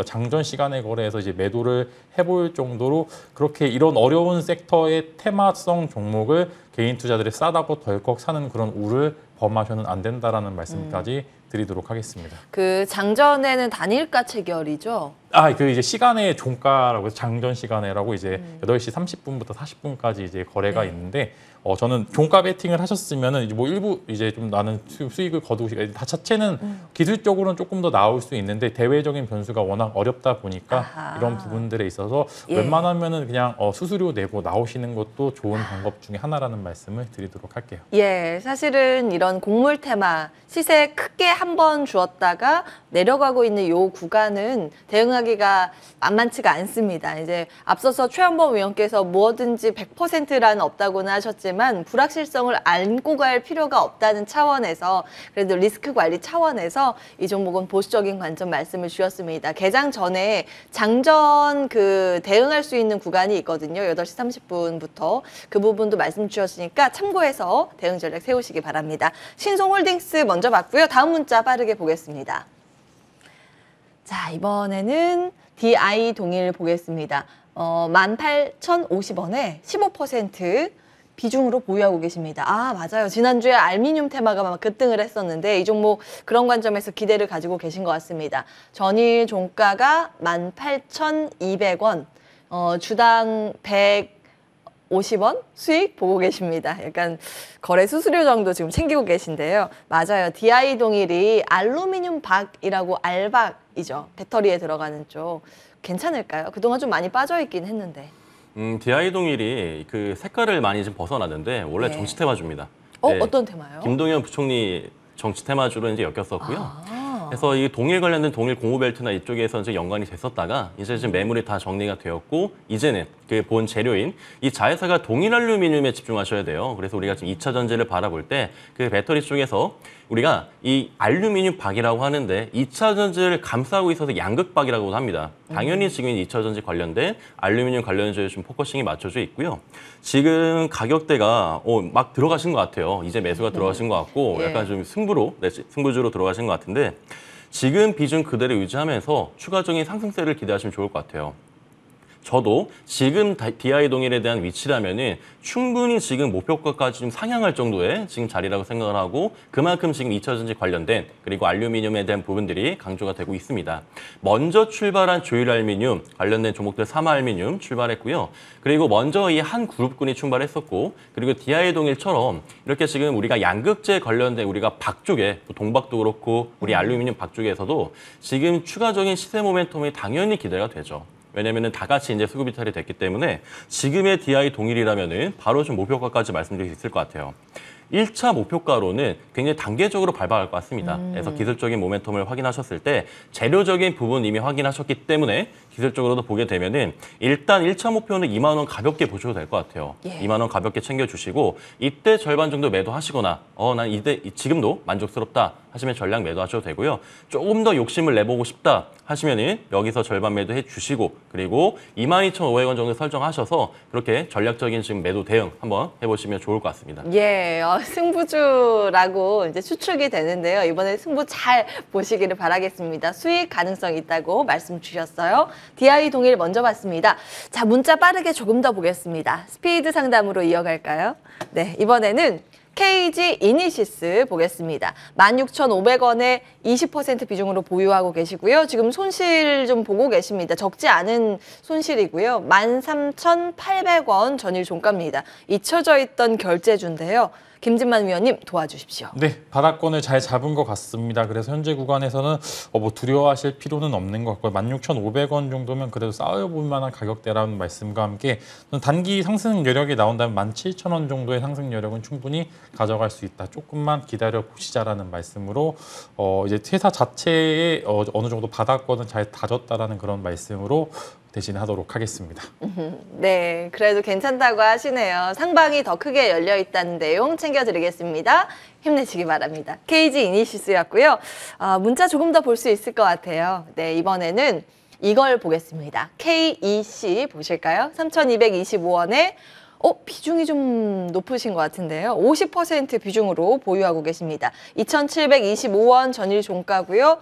[SPEAKER 2] 장전 시간에 거래해서 이제 매도를 해볼 정도로 그렇게 이런 어려운 섹터의 테마성 종목을 개인 투자들이 싸다고 덜컥 사는 그런 우를 범하셔는 안 된다라는 말씀까지 드리도록 하겠습니다.
[SPEAKER 1] 그 장전에는 단일가 체결이죠.
[SPEAKER 2] 그 이제 시간의 종가라고 해서 장전 시간에라고 이제 8시 30분부터 40분까지 이제 거래가 있는데 저는 종가 베팅을 하셨으면은 이제 뭐 일부 이제 좀 나는 수익을 거두시고 다 자체는 기술적으로는 조금 더 나올 수 있는데 대외적인 변수가 워낙 어렵다 보니까
[SPEAKER 1] 아하.
[SPEAKER 2] 이런 부분들에 있어서
[SPEAKER 1] 예.
[SPEAKER 2] 웬만하면은 그냥 수수료 내고 나오시는 것도 좋은 방법 중에 하나라는 말씀을 드리도록 할게요.
[SPEAKER 1] 예, 사실은 이런 곡물 테마 시세 크게 한번 주었다가 내려가고 있는 요 구간은 대응하기가 만만치가 않습니다. 이제 앞서서 최현범 위원께서 뭐든지 100%라는 없다고는 하셨지만 불확실성을 안고 갈 필요가 없다는 차원에서 그래도 리스크 관리 차원에서 이 종목은 보수적인 관점 말씀을 주셨습니다. 개장 전에 장전 그 대응할 수 있는 구간이 있거든요. 8시 30분부터 그 부분도 말씀 주셨으니까 참고해서 대응 전략 세우시기 바랍니다. 신송홀딩스 먼저 봤고요. 다음 문자 빠르게 보겠습니다. 자, 이번에는 DI 동일 보겠습니다. 18,050원에 15% 비중으로 보유하고 계십니다. 아, 맞아요. 지난주에 알미늄 테마가 막 급등을 했었는데 이 종목 그런 관점에서 기대를 가지고 계신 것 같습니다. 전일 종가가 18,200원, 주당 150원 수익 보고 계십니다. 약간 거래 수수료 정도 지금 챙기고 계신데요. 맞아요. DI 동일이 알루미늄 박이라고 알박이죠. 배터리에 들어가는 쪽. 괜찮을까요? 그동안 좀 많이 빠져 있긴 했는데.
[SPEAKER 3] DI 동일이 그 색깔을 많이 좀 벗어나는데 원래
[SPEAKER 1] 네.
[SPEAKER 3] 정치 테마주입니다.
[SPEAKER 1] 어떤 테마요?
[SPEAKER 3] 김동연 부총리 정치 테마주로 이제 엮였었고요.
[SPEAKER 1] 아.
[SPEAKER 3] 그래서 이 동일 관련된 동일 공호벨트나 이쪽에서 이제 연관이 됐었다가 이제 지금 매물이 다 정리가 되었고 이제는 그 본 재료인 이 자회사가 동일 알루미늄에 집중하셔야 돼요. 그래서 우리가 지금 2차 전지를 바라볼 때 그 배터리 쪽에서 우리가 이 알루미늄 박이라고 하는데 2차 전지를 감싸고 있어서 양극박이라고도 합니다. 당연히 지금 2차 전지 관련된 알루미늄 관련주에 좀 포커싱이 맞춰져 있고요. 지금 가격대가 막 들어가신 것 같아요. 이제 매수가 들어가신 것 같고
[SPEAKER 1] 예.
[SPEAKER 3] 약간 좀 승부주로 들어가신 것 같은데 지금 비중 그대로 유지하면서 추가적인 상승세를 기대하시면 좋을 것 같아요. 저도 지금 DI 동일에 대한 위치라면은 충분히 지금 목표가까지 좀 상향할 정도의 지금 자리라고 생각을 하고 그만큼 지금 2차 전지 관련된 그리고 알루미늄에 대한 부분들이 강조가 되고 있습니다. 먼저 출발한 조일알루미늄 관련된 종목들 삼화알루미늄 출발했고요. 그리고 먼저 이 한 그룹군이 출발했었고 그리고 DI 동일처럼 이렇게 지금 우리가 양극재 관련된 우리가 박 쪽에 동박도 그렇고 우리 알루미늄 박 쪽에서도 지금 추가적인 시세 모멘텀이 당연히 기대가 되죠. 왜냐면은 다 같이 이제 수급 이탈이 됐기 때문에 지금의 DI 동일이라면은 바로 좀 목표가까지 말씀드릴 수 있을 것 같아요. 1차 목표가로는 굉장히 단계적으로 밟아갈 것 같습니다. 그래서 기술적인 모멘텀을 확인하셨을 때 재료적인 부분 이미 확인하셨기 때문에 기술적으로도 보게 되면은 일단 1차 목표는 2만 원 가볍게 보셔도 될 것 같아요.
[SPEAKER 1] 예.
[SPEAKER 3] 2만 원 가볍게 챙겨주시고 이때 절반 정도 매도하시거나 난 이때 지금도 만족스럽다 하시면 전량 매도하셔도 되고요. 조금 더 욕심을 내보고 싶다 하시면은 여기서 절반 매도해 주시고 그리고 22,500원 정도 설정하셔서 그렇게 전략적인 지금 매도 대응 한번 해보시면 좋을 것 같습니다.
[SPEAKER 1] 예, 승부주라고 이제 추측이 되는데요. 이번에 승부 잘 보시기를 바라겠습니다. 수익 가능성 있다고 말씀 주셨어요. DI 동일 먼저 봤습니다. 자, 문자 빠르게 조금 더 보겠습니다. 스피드 상담으로 이어갈까요? 네, 이번에는 KG 이니시스 보겠습니다. 16,500원에 20% 비중으로 보유하고 계시고요. 지금 손실 좀 보고 계십니다. 적지 않은 손실이고요. 13,800원 전일 종가입니다. 잊혀져 있던 결제주인데요. 김진만 위원님 도와주십시오.
[SPEAKER 2] 네, 바닥권을 잘 잡은 것 같습니다. 그래서 현재 구간에서는 뭐 두려워하실 필요는 없는 것 같고요. 16,500원 정도면 그래도 쌓여볼 만한 가격대라는 말씀과 함께 단기 상승 여력이 나온다면 17,000원 정도의 상승 여력은 충분히 가져갈 수 있다. 조금만 기다려 보시자라는 말씀으로 이제 회사 자체에 어느 정도 바닥권은 잘 다졌다라는 그런 말씀으로 대신하도록 하겠습니다.
[SPEAKER 1] 네, 그래도 괜찮다고 하시네요. 상방이 더 크게 열려 있다는 내용 챙겨드리겠습니다. 힘내시기 바랍니다. KG 이니시스였고요. 문자 조금 더 볼 수 있을 것 같아요. 네, 이번에는 이걸 보겠습니다. KEC 보실까요? 3,225원에 비중이 좀 높으신 것 같은데요. 50% 비중으로 보유하고 계십니다. 2,725원 전일 종가고요.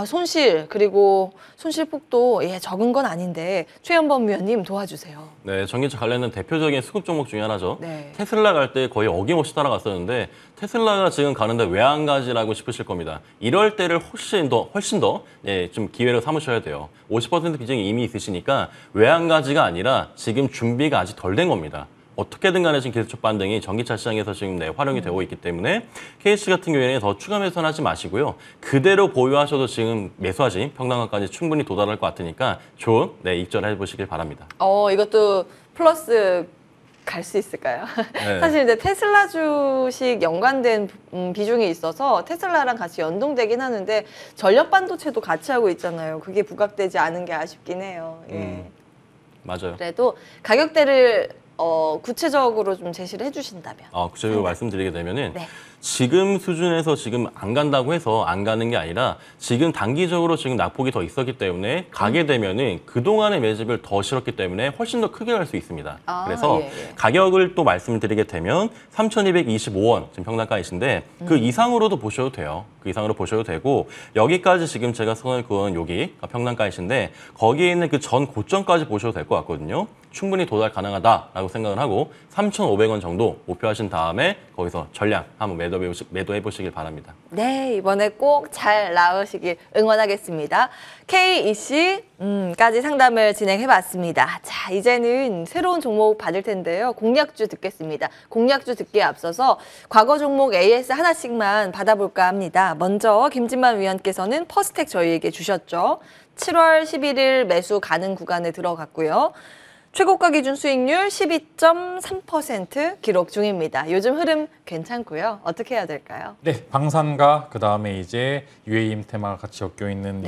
[SPEAKER 1] 손실 그리고 손실폭도 적은 건 아닌데 최현범 위원님 도와주세요.
[SPEAKER 3] 네, 전기차 관련된 대표적인 수급 종목 중에 하나죠.
[SPEAKER 1] 네.
[SPEAKER 3] 테슬라 갈 때 거의 어김없이 따라갔었는데 테슬라가 지금 가는데 왜 안 가지라고 싶으실 겁니다. 이럴 때를 훨씬 더 좀 기회로 삼으셔야 돼요. 50% 비중이 이미 있으시니까 왜 안 가지가 아니라 지금 준비가 아직 덜 된 겁니다. 어떻게든 간에 지금 기술적 반등이 전기차 시장에서 지금 활용이 되고 있기 때문에 KH 같은 경우에는 더 추가 매수는 하지 마시고요. 그대로 보유하셔도 지금 매수하신 평당가까지 충분히 도달할 것 같으니까 좋은 입절해 보시길 바랍니다.
[SPEAKER 1] 이것도 플러스 갈 수 있을까요?
[SPEAKER 3] 네.
[SPEAKER 1] 사실 이제 테슬라 주식 연관된 비중이 있어서 테슬라랑 같이 연동되긴 하는데 전력 반도체도 같이 하고 있잖아요. 그게 부각되지 않은 게 아쉽긴 해요. 예.
[SPEAKER 3] 맞아요.
[SPEAKER 1] 그래도 가격대를 구체적으로 좀 제시를 해주신다면.
[SPEAKER 3] 구체적으로 말씀드리게 되면은
[SPEAKER 1] 네.
[SPEAKER 3] 지금 수준에서 지금 안 간다고 해서 안 가는 게 아니라 지금 단기적으로 지금 낙폭이 더 있었기 때문에 가게 되면은 그동안의 매집을 더 실었기 때문에 훨씬 더 크게 갈 수 있습니다. 그래서 가격을 또 말씀드리게 되면 3,225원 지금 평단가이신데 그 이상으로도 보셔도 돼요. 그 이상으로 보셔도 되고 여기까지 지금 제가 선을 그은 여기 평단가이신데 거기에 있는 그 전 고점까지 보셔도 될 것 같거든요. 충분히 도달 가능하다라고 생각을 하고 3,500원 정도 목표하신 다음에 거기서 전량 한번 매도해 보시길 바랍니다.
[SPEAKER 1] 네, 이번에 꼭 잘 나오시길 응원하겠습니다. KEC까지 상담을 진행해봤습니다. 자, 이제는 새로운 종목 받을 텐데요. 공략주 듣겠습니다. 공략주 듣기에 앞서서 과거 종목 AS 하나씩만 받아볼까 합니다. 먼저 김진만 위원께서는 퍼스텍 저희에게 주셨죠. 7월 11일 매수 가능 구간에 들어갔고요. 최고가 기준 수익률 12.3% 기록 중입니다. 요즘 흐름 괜찮고요. 어떻게 해야 될까요?
[SPEAKER 2] 네, 방산과 그다음에 이제 UAM 테마가 같이 엮여 있는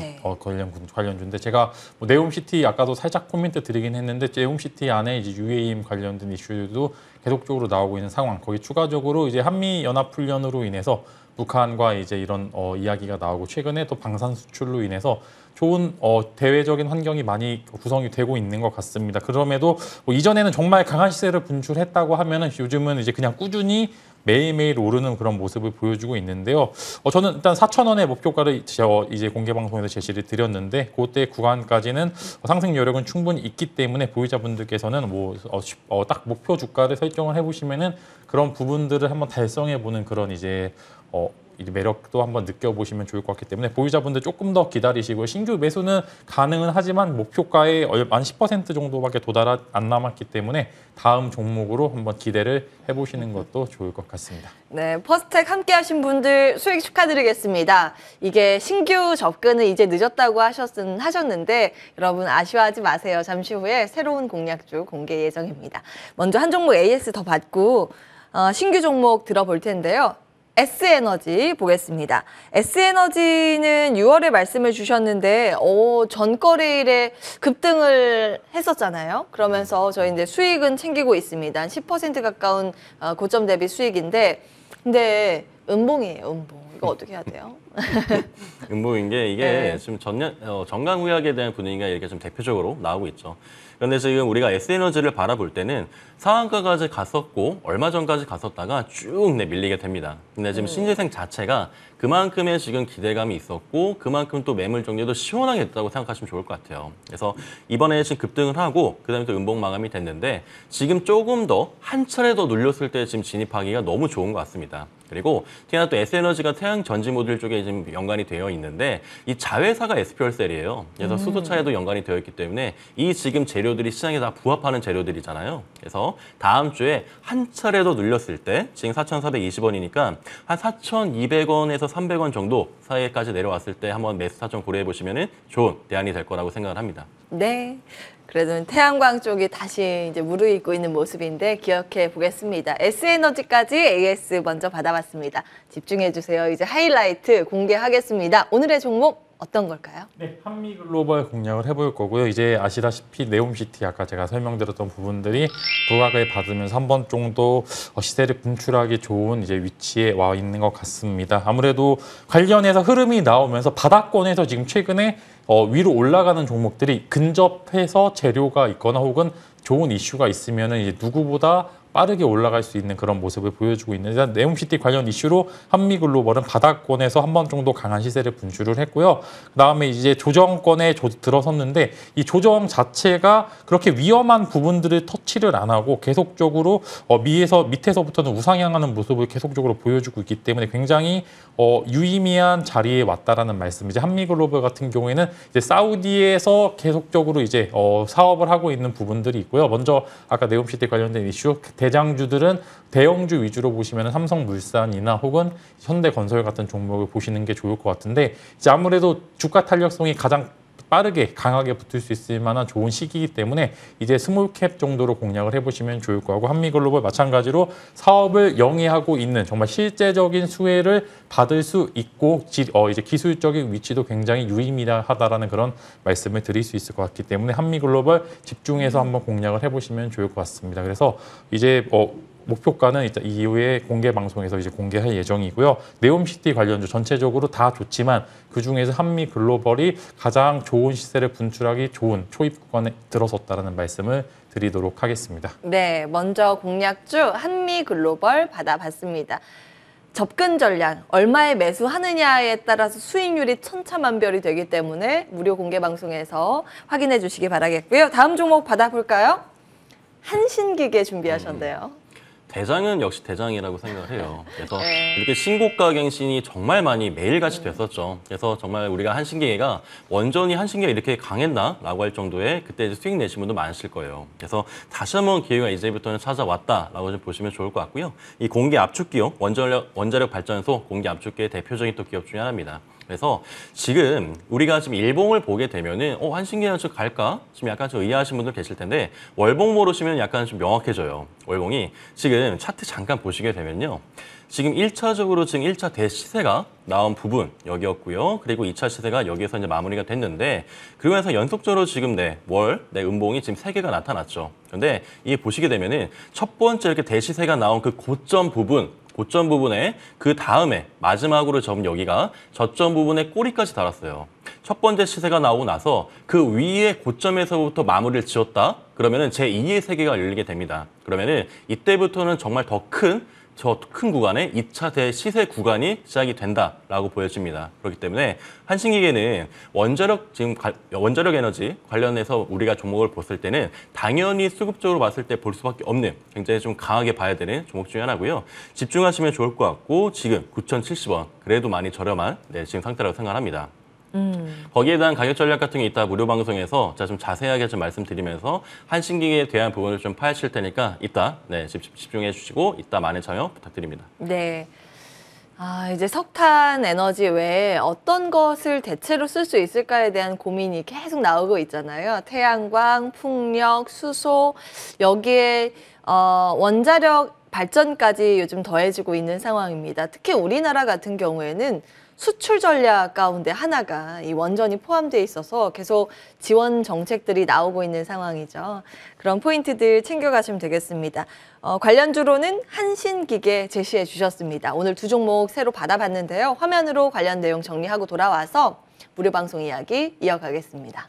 [SPEAKER 2] 관련주인데 제가 네옴시티 아까도 살짝 코멘트 드리긴 했는데 네옴시티 안에 이제 UAM 관련된 이슈도 계속적으로 나오고 있는 상황. 거기 추가적으로 이제 한미 연합 훈련으로 인해서 북한과 이제 이런 이야기가 나오고 최근에 또 방산 수출로 인해서 좋은 대외적인 환경이 많이 구성이 되고 있는 것 같습니다. 그럼에도 이전에는 정말 강한 시세를 분출했다고 하면은 요즘은 이제 그냥 꾸준히 매일매일 오르는 그런 모습을 보여주고 있는데요. 저는 일단 4,000원의 목표가를 이제 공개 방송에서 제시를 드렸는데 그때 구간까지는 상승 여력은 충분히 있기 때문에 보유자분들께서는 딱 목표 주가를 설정을 해보시면은 그런 부분들을 한번 달성해 보는 그런 이제 매력도 한번 느껴보시면 좋을 것 같기 때문에 보유자분들 조금 더 기다리시고 신규 매수는 가능은 하지만 목표가에 한 10% 정도밖에 도달 안 남았기 때문에 다음 종목으로 한번 기대를 해보시는 것도 좋을 것 같습니다.
[SPEAKER 1] 네, 퍼스텍 함께 하신 분들 수익 축하드리겠습니다. 이게 신규 접근은 이제 늦었다고 하셨는데 여러분 아쉬워하지 마세요. 잠시 후에 새로운 공략주 공개 예정입니다. 먼저 한 종목 AS 더 받고 신규 종목 들어볼 텐데요. S에너지 보겠습니다. S에너지는 6월에 말씀을 주셨는데 전거래일에 급등을 했었잖아요. 그러면서 저희 이제 수익은 챙기고 있습니다. 10% 가까운 고점 대비 수익인데 근데 음봉이에요, 음봉. 이거 어떻게 해야 돼요?
[SPEAKER 3] 음봉인 게 이게 지금 정강후약에 대한 분위기가 이렇게 좀 대표적으로 나오고 있죠. 그런데 지금 우리가 S에너지를 바라볼 때는 상한가까지 갔었고 얼마 전까지 갔었다가 쭉 밀리게 됩니다. 근데 지금 신재생 자체가 그만큼의 지금 기대감이 있었고 그만큼 또 매물 정리도 시원하게 됐다고 생각하시면 좋을 것 같아요. 그래서 이번에 지금 급등을 하고 그다음에 또 음봉 마감이 됐는데 지금 조금 더 한 차례 더 눌렸을 때 지금 진입하기가 너무 좋은 것 같습니다. 그리고 특히나 또 S에너지가 태양 전지 모듈 쪽에 지금 연관이 되어 있는데 이 자회사가 SP열셀이에요. 그래서 수소차에도 연관이 되어 있기 때문에 이 지금 재료들이 시장에 다 부합하는 재료들이잖아요. 그래서 다음 주에 한 차례 더 눌렸을 때 지금 4,420원이니까 한 4,200원에서 300원 정도 사이에까지 내려왔을 때 한번 매수 타점 고려해 보시면 좋은 대안이 될 거라고 생각을 합니다.
[SPEAKER 1] 네. 그래도 태양광 쪽이 다시 이제 무르익고 있는 모습인데 기억해 보겠습니다. S에너지까지 AS 먼저 받아봤습니다. 집중해 주세요. 이제 하이라이트 공개하겠습니다. 오늘의 종목 어떤 걸까요?
[SPEAKER 2] 네, 한미글로벌 공략을 해볼 거고요. 이제 아시다시피 네옴시티 아까 제가 설명드렸던 부분들이 부각을 받으면서 한 번 정도 시세를 분출하기 좋은 이제 위치에 와 있는 것 같습니다. 아무래도 관련해서 흐름이 나오면서 바닥권에서 지금 최근에 위로 올라가는 종목들이 근접해서 재료가 있거나 혹은 좋은 이슈가 있으면 이제 누구보다 빠르게 올라갈 수 있는 그런 모습을 보여주고 있는 일단 네옴시티 관련 이슈로 한미글로벌은 바닥권에서 한 번 정도 강한 시세를 분출을 했고요. 그다음에 이제 조정권에 들어섰는데 이 조정 자체가 그렇게 위험한 부분들을 터치를 안 하고 계속적으로 밑에서부터는 우상향하는 모습을 계속적으로 보여주고 있기 때문에 굉장히 유의미한 자리에 왔다라는 말씀. 이제 한미글로벌 같은 경우에는 이제 사우디에서 계속적으로 이제 사업을 하고 있는 부분들이 있고요. 먼저 아까 네옴시티 관련된 이슈 대장주들은 대형주 위주로 보시면 삼성물산이나 혹은 현대건설 같은 종목을 보시는 게 좋을 것 같은데 이제 아무래도 주가 탄력성이 가장 빠르게 강하게 붙을 수 있을 만한 좋은 시기이기 때문에 이제 스몰캡 정도로 공략을 해보시면 좋을 거고 한미글로벌 마찬가지로 사업을 영위하고 있는 정말 실제적인 수혜를 받을 수 있고 이제 기술적인 위치도 굉장히 유의미하다라는 그런 말씀을 드릴 수 있을 것 같기 때문에 한미글로벌 집중해서 한번 공략을 해보시면 좋을 것 같습니다. 그래서 이제 목표가는 일단 이후에 공개 방송에서 이제 공개할 예정이고요. 네옴시티 관련주 전체적으로 다 좋지만 그 중에서 한미글로벌이 가장 좋은 시세를 분출하기 좋은 초입 구간에 들어섰다라는 말씀을 드리도록 하겠습니다.
[SPEAKER 1] 네, 먼저 공략주 한미글로벌 받아봤습니다. 접근 전략, 얼마에 매수하느냐에 따라서 수익률이 천차만별이 되기 때문에 무료 공개 방송에서 확인해 주시기 바라겠고요. 다음 종목 받아볼까요? 한신기계 준비하셨네요.
[SPEAKER 3] 대장은 역시 대장이라고 생각을 해요. 그래서
[SPEAKER 1] 네.
[SPEAKER 3] 이렇게 신고가 갱신이 정말 많이 매일같이 됐었죠. 그래서 정말 우리가 한신기계가 원전이 한신기계가 이렇게 강했나라고 할 정도의 그때 이제 수익 내신 분도 많으실 거예요. 그래서 다시 한번 기회가 이제부터는 찾아왔다라고 좀 보시면 좋을 것 같고요. 이 공기 압축기업, 원자력 발전소 공기 압축기의 대표적인 또 기업 중에 하나입니다. 그래서 지금 우리가 지금 일봉을 보게 되면은 한신기계는 좀 갈까? 지금 약간 좀 의아하신 분들 계실 텐데 월봉 모르시면 약간 좀 명확해져요. 월봉이 지금 차트 잠깐 보시게 되면요. 지금 1차적으로 지금 1차 대시세가 나온 부분 여기였고요. 그리고 2차 시세가 여기에서 이제 마무리가 됐는데 그러면서 연속적으로 지금 음봉이 지금 3개가 나타났죠. 그런데 이게 보시게 되면은 첫 번째 이렇게 대시세가 나온 그 고점 부분에 그 다음에 마지막으로 점 여기가 저점 부분에 꼬리까지 달았어요. 첫 번째 시세가 나오고 나서 그 위에 고점에서부터 마무리를 지었다. 그러면은 제2의 세계가 열리게 됩니다. 그러면은 이때부터는 정말 더 큰 구간의 2차 대시세 구간이 시작이 된다라고 보여집니다. 그렇기 때문에 한신기계는 원자력 에너지 관련해서 우리가 종목을 봤을 때는 당연히 수급적으로 봤을 때 볼 수밖에 없는 굉장히 좀 강하게 봐야 되는 종목 중에 하나고요. 집중하시면 좋을 것 같고 지금 9,070원 그래도 많이 저렴한 지금 상태라고 생각합니다. 거기에 대한 가격 전략 같은 게 이따 무료 방송에서 제가 좀 자세하게 좀 말씀드리면서 한신기계에 대한 부분을 좀 파헤칠 테니까 이따 집중해 주시고 이따 많은 참여 부탁드립니다.
[SPEAKER 1] 네. 이제 석탄 에너지 외에 어떤 것을 대체로 쓸 수 있을까에 대한 고민이 계속 나오고 있잖아요. 태양광, 풍력, 수소, 여기에 원자력 발전까지 요즘 더해지고 있는 상황입니다. 특히 우리나라 같은 경우에는 수출 전략 가운데 하나가 이 원전이 포함되어 있어서 계속 지원 정책들이 나오고 있는 상황이죠. 그런 포인트들 챙겨가시면 되겠습니다. 관련주로는 한신기계 제시해 주셨습니다. 오늘 두 종목 새로 받아봤는데요. 화면으로 관련 내용 정리하고 돌아와서 무료 방송 이야기 이어가겠습니다.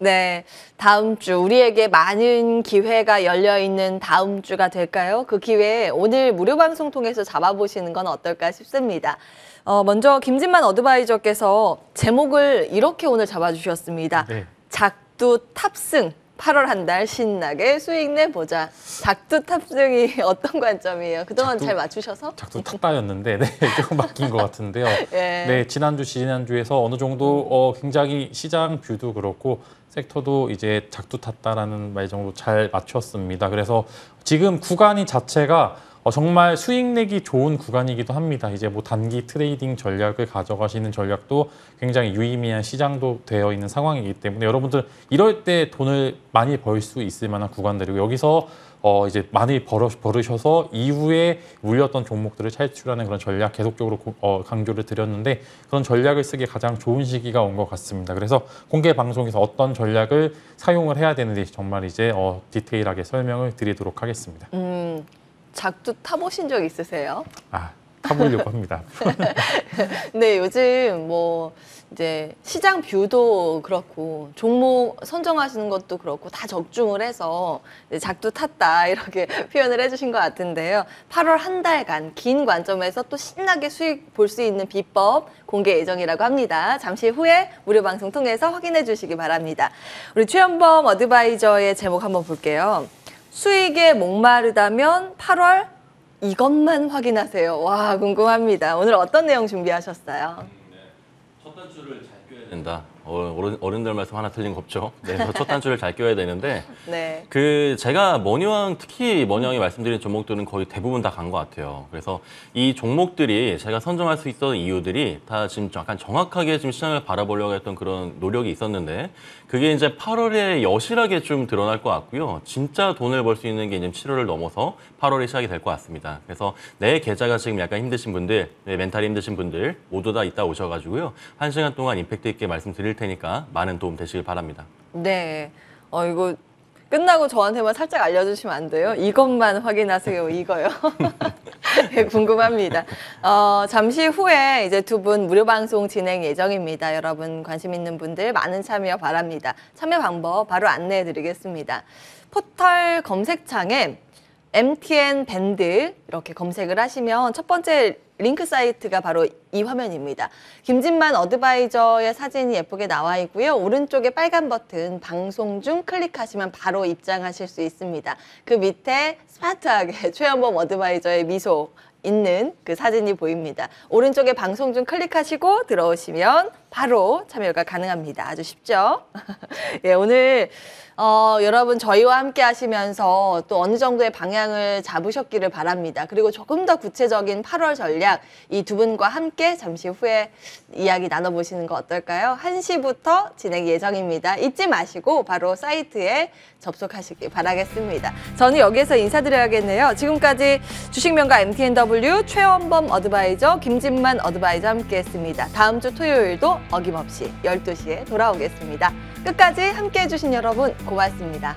[SPEAKER 1] 네, 다음 주 우리에게 많은 기회가 열려있는 다음 주가 될까요? 그 기회에 오늘 무료 방송 통해서 잡아보시는 건 어떨까 싶습니다. 먼저 김진만 어드바이저께서 제목을 이렇게 오늘 잡아주셨습니다.
[SPEAKER 2] 네.
[SPEAKER 1] 작두 탑승, 8월 한 달 신나게 수익 내보자. 작두 탑승이 어떤 관점이에요? 그동안 잘 맞추셔서?
[SPEAKER 2] 작두 탔다였는데 네, 조금 바뀐 것 같은데요.
[SPEAKER 1] 예.
[SPEAKER 2] 네, 지난주에서 어느 정도 굉장히 시장 뷰도 그렇고 섹터도 이제 작두 탔다라는 말 정도 잘 맞췄습니다. 그래서 지금 구간이 자체가 정말 수익 내기 좋은 구간이기도 합니다. 이제 뭐 단기 트레이딩 전략을 가져가시는 전략도 굉장히 유의미한 시장도 되어 있는 상황이기 때문에 여러분들 이럴 때 돈을 많이 벌 수 있을 만한 구간들이고 여기서 이제 많이 벌으셔서 이후에 물렸던 종목들을 탈출하는 그런 전략 계속적으로 강조를 드렸는데 그런 전략을 쓰기에 가장 좋은 시기가 온 것 같습니다. 그래서 공개 방송에서 어떤 전략을 사용을 해야 되는지 정말 이제 디테일하게 설명을 드리도록 하겠습니다.
[SPEAKER 1] 작두 타보신 적 있으세요?
[SPEAKER 2] 타보려고 합니다.
[SPEAKER 1] 네, 요즘 뭐 이제 시장 뷰도 그렇고 종목 선정하시는 것도 그렇고 다 적중을 해서 작두 탔다 이렇게 표현을 해주신 것 같은데요. 8월 한 달간 긴 관점에서 또 신나게 수익 볼 수 있는 비법 공개 예정이라고 합니다. 잠시 후에 무료 방송 통해서 확인해 주시기 바랍니다. 우리 최현범 어드바이저의 제목 한번 볼게요. 수익에 목마르다면 8월 이것만 확인하세요. 와, 궁금합니다. 오늘 어떤 내용 준비하셨어요?
[SPEAKER 3] 첫 단추를 잘 껴야 된다. 어른들 말씀 하나 틀린 거 없죠. 네, 그래서 첫 단추를 잘 껴야 되는데
[SPEAKER 1] 네.
[SPEAKER 3] 제가 머니왕 특히 머니왕이 말씀드린 종목들은 거의 대부분 다 간 것 같아요. 그래서 이 종목들이 제가 선정할 수 있었던 이유들이 다 지금 약간 정확하게 지금 시장을 바라보려고 했던 그런 노력이 있었는데 그게 이제 8월에 여실하게 좀 드러날 것 같고요. 진짜 돈을 벌 수 있는 게 이제 7월을 넘어서 8월이 시작이 될 것 같습니다. 그래서 내 계좌가 지금 약간 힘드신 분들, 멘탈이 힘드신 분들 모두 다 이따 오셔가지고요. 1시간 동안 임팩트 있게 말씀드릴 테니까 많은 도움 되시길 바랍니다.
[SPEAKER 1] 네. 이거 끝나고 저한테만 살짝 알려주시면 안 돼요? 이것만 확인하세요, 이거요. 네, 궁금합니다. 잠시 후에 이제 두 분 무료 방송 진행 예정입니다. 여러분 관심 있는 분들 많은 참여 바랍니다. 참여 방법 바로 안내해 드리겠습니다. 포털 검색창에 MTN 밴드 이렇게 검색을 하시면 첫 번째 링크 사이트가 바로 이 화면입니다. 김진만 어드바이저의 사진이 예쁘게 나와 있고요. 오른쪽에 빨간 버튼 방송 중 클릭하시면 바로 입장하실 수 있습니다. 그 밑에 스마트하게 최현범 어드바이저의 미소 있는 그 사진이 보입니다. 오른쪽에 방송 중 클릭하시고 들어오시면 바로 참여가 가능합니다. 아주 쉽죠? 예, 오늘 여러분 저희와 함께 하시면서 또 어느 정도의 방향을 잡으셨기를 바랍니다. 그리고 조금 더 구체적인 8월 전략 이 두 분과 함께 잠시 후에 이야기 나눠보시는 거 어떨까요? 1시부터 진행 예정입니다. 잊지 마시고 바로 사이트에 접속하시기 바라겠습니다. 저는 여기에서 인사드려야겠네요. 지금까지 주식명가 MTNW 최원범 어드바이저, 김진만 어드바이저 함께했습니다. 다음 주 토요일도 어김없이 12시에 돌아오겠습니다. 끝까지 함께해 주신 여러분 고맙습니다.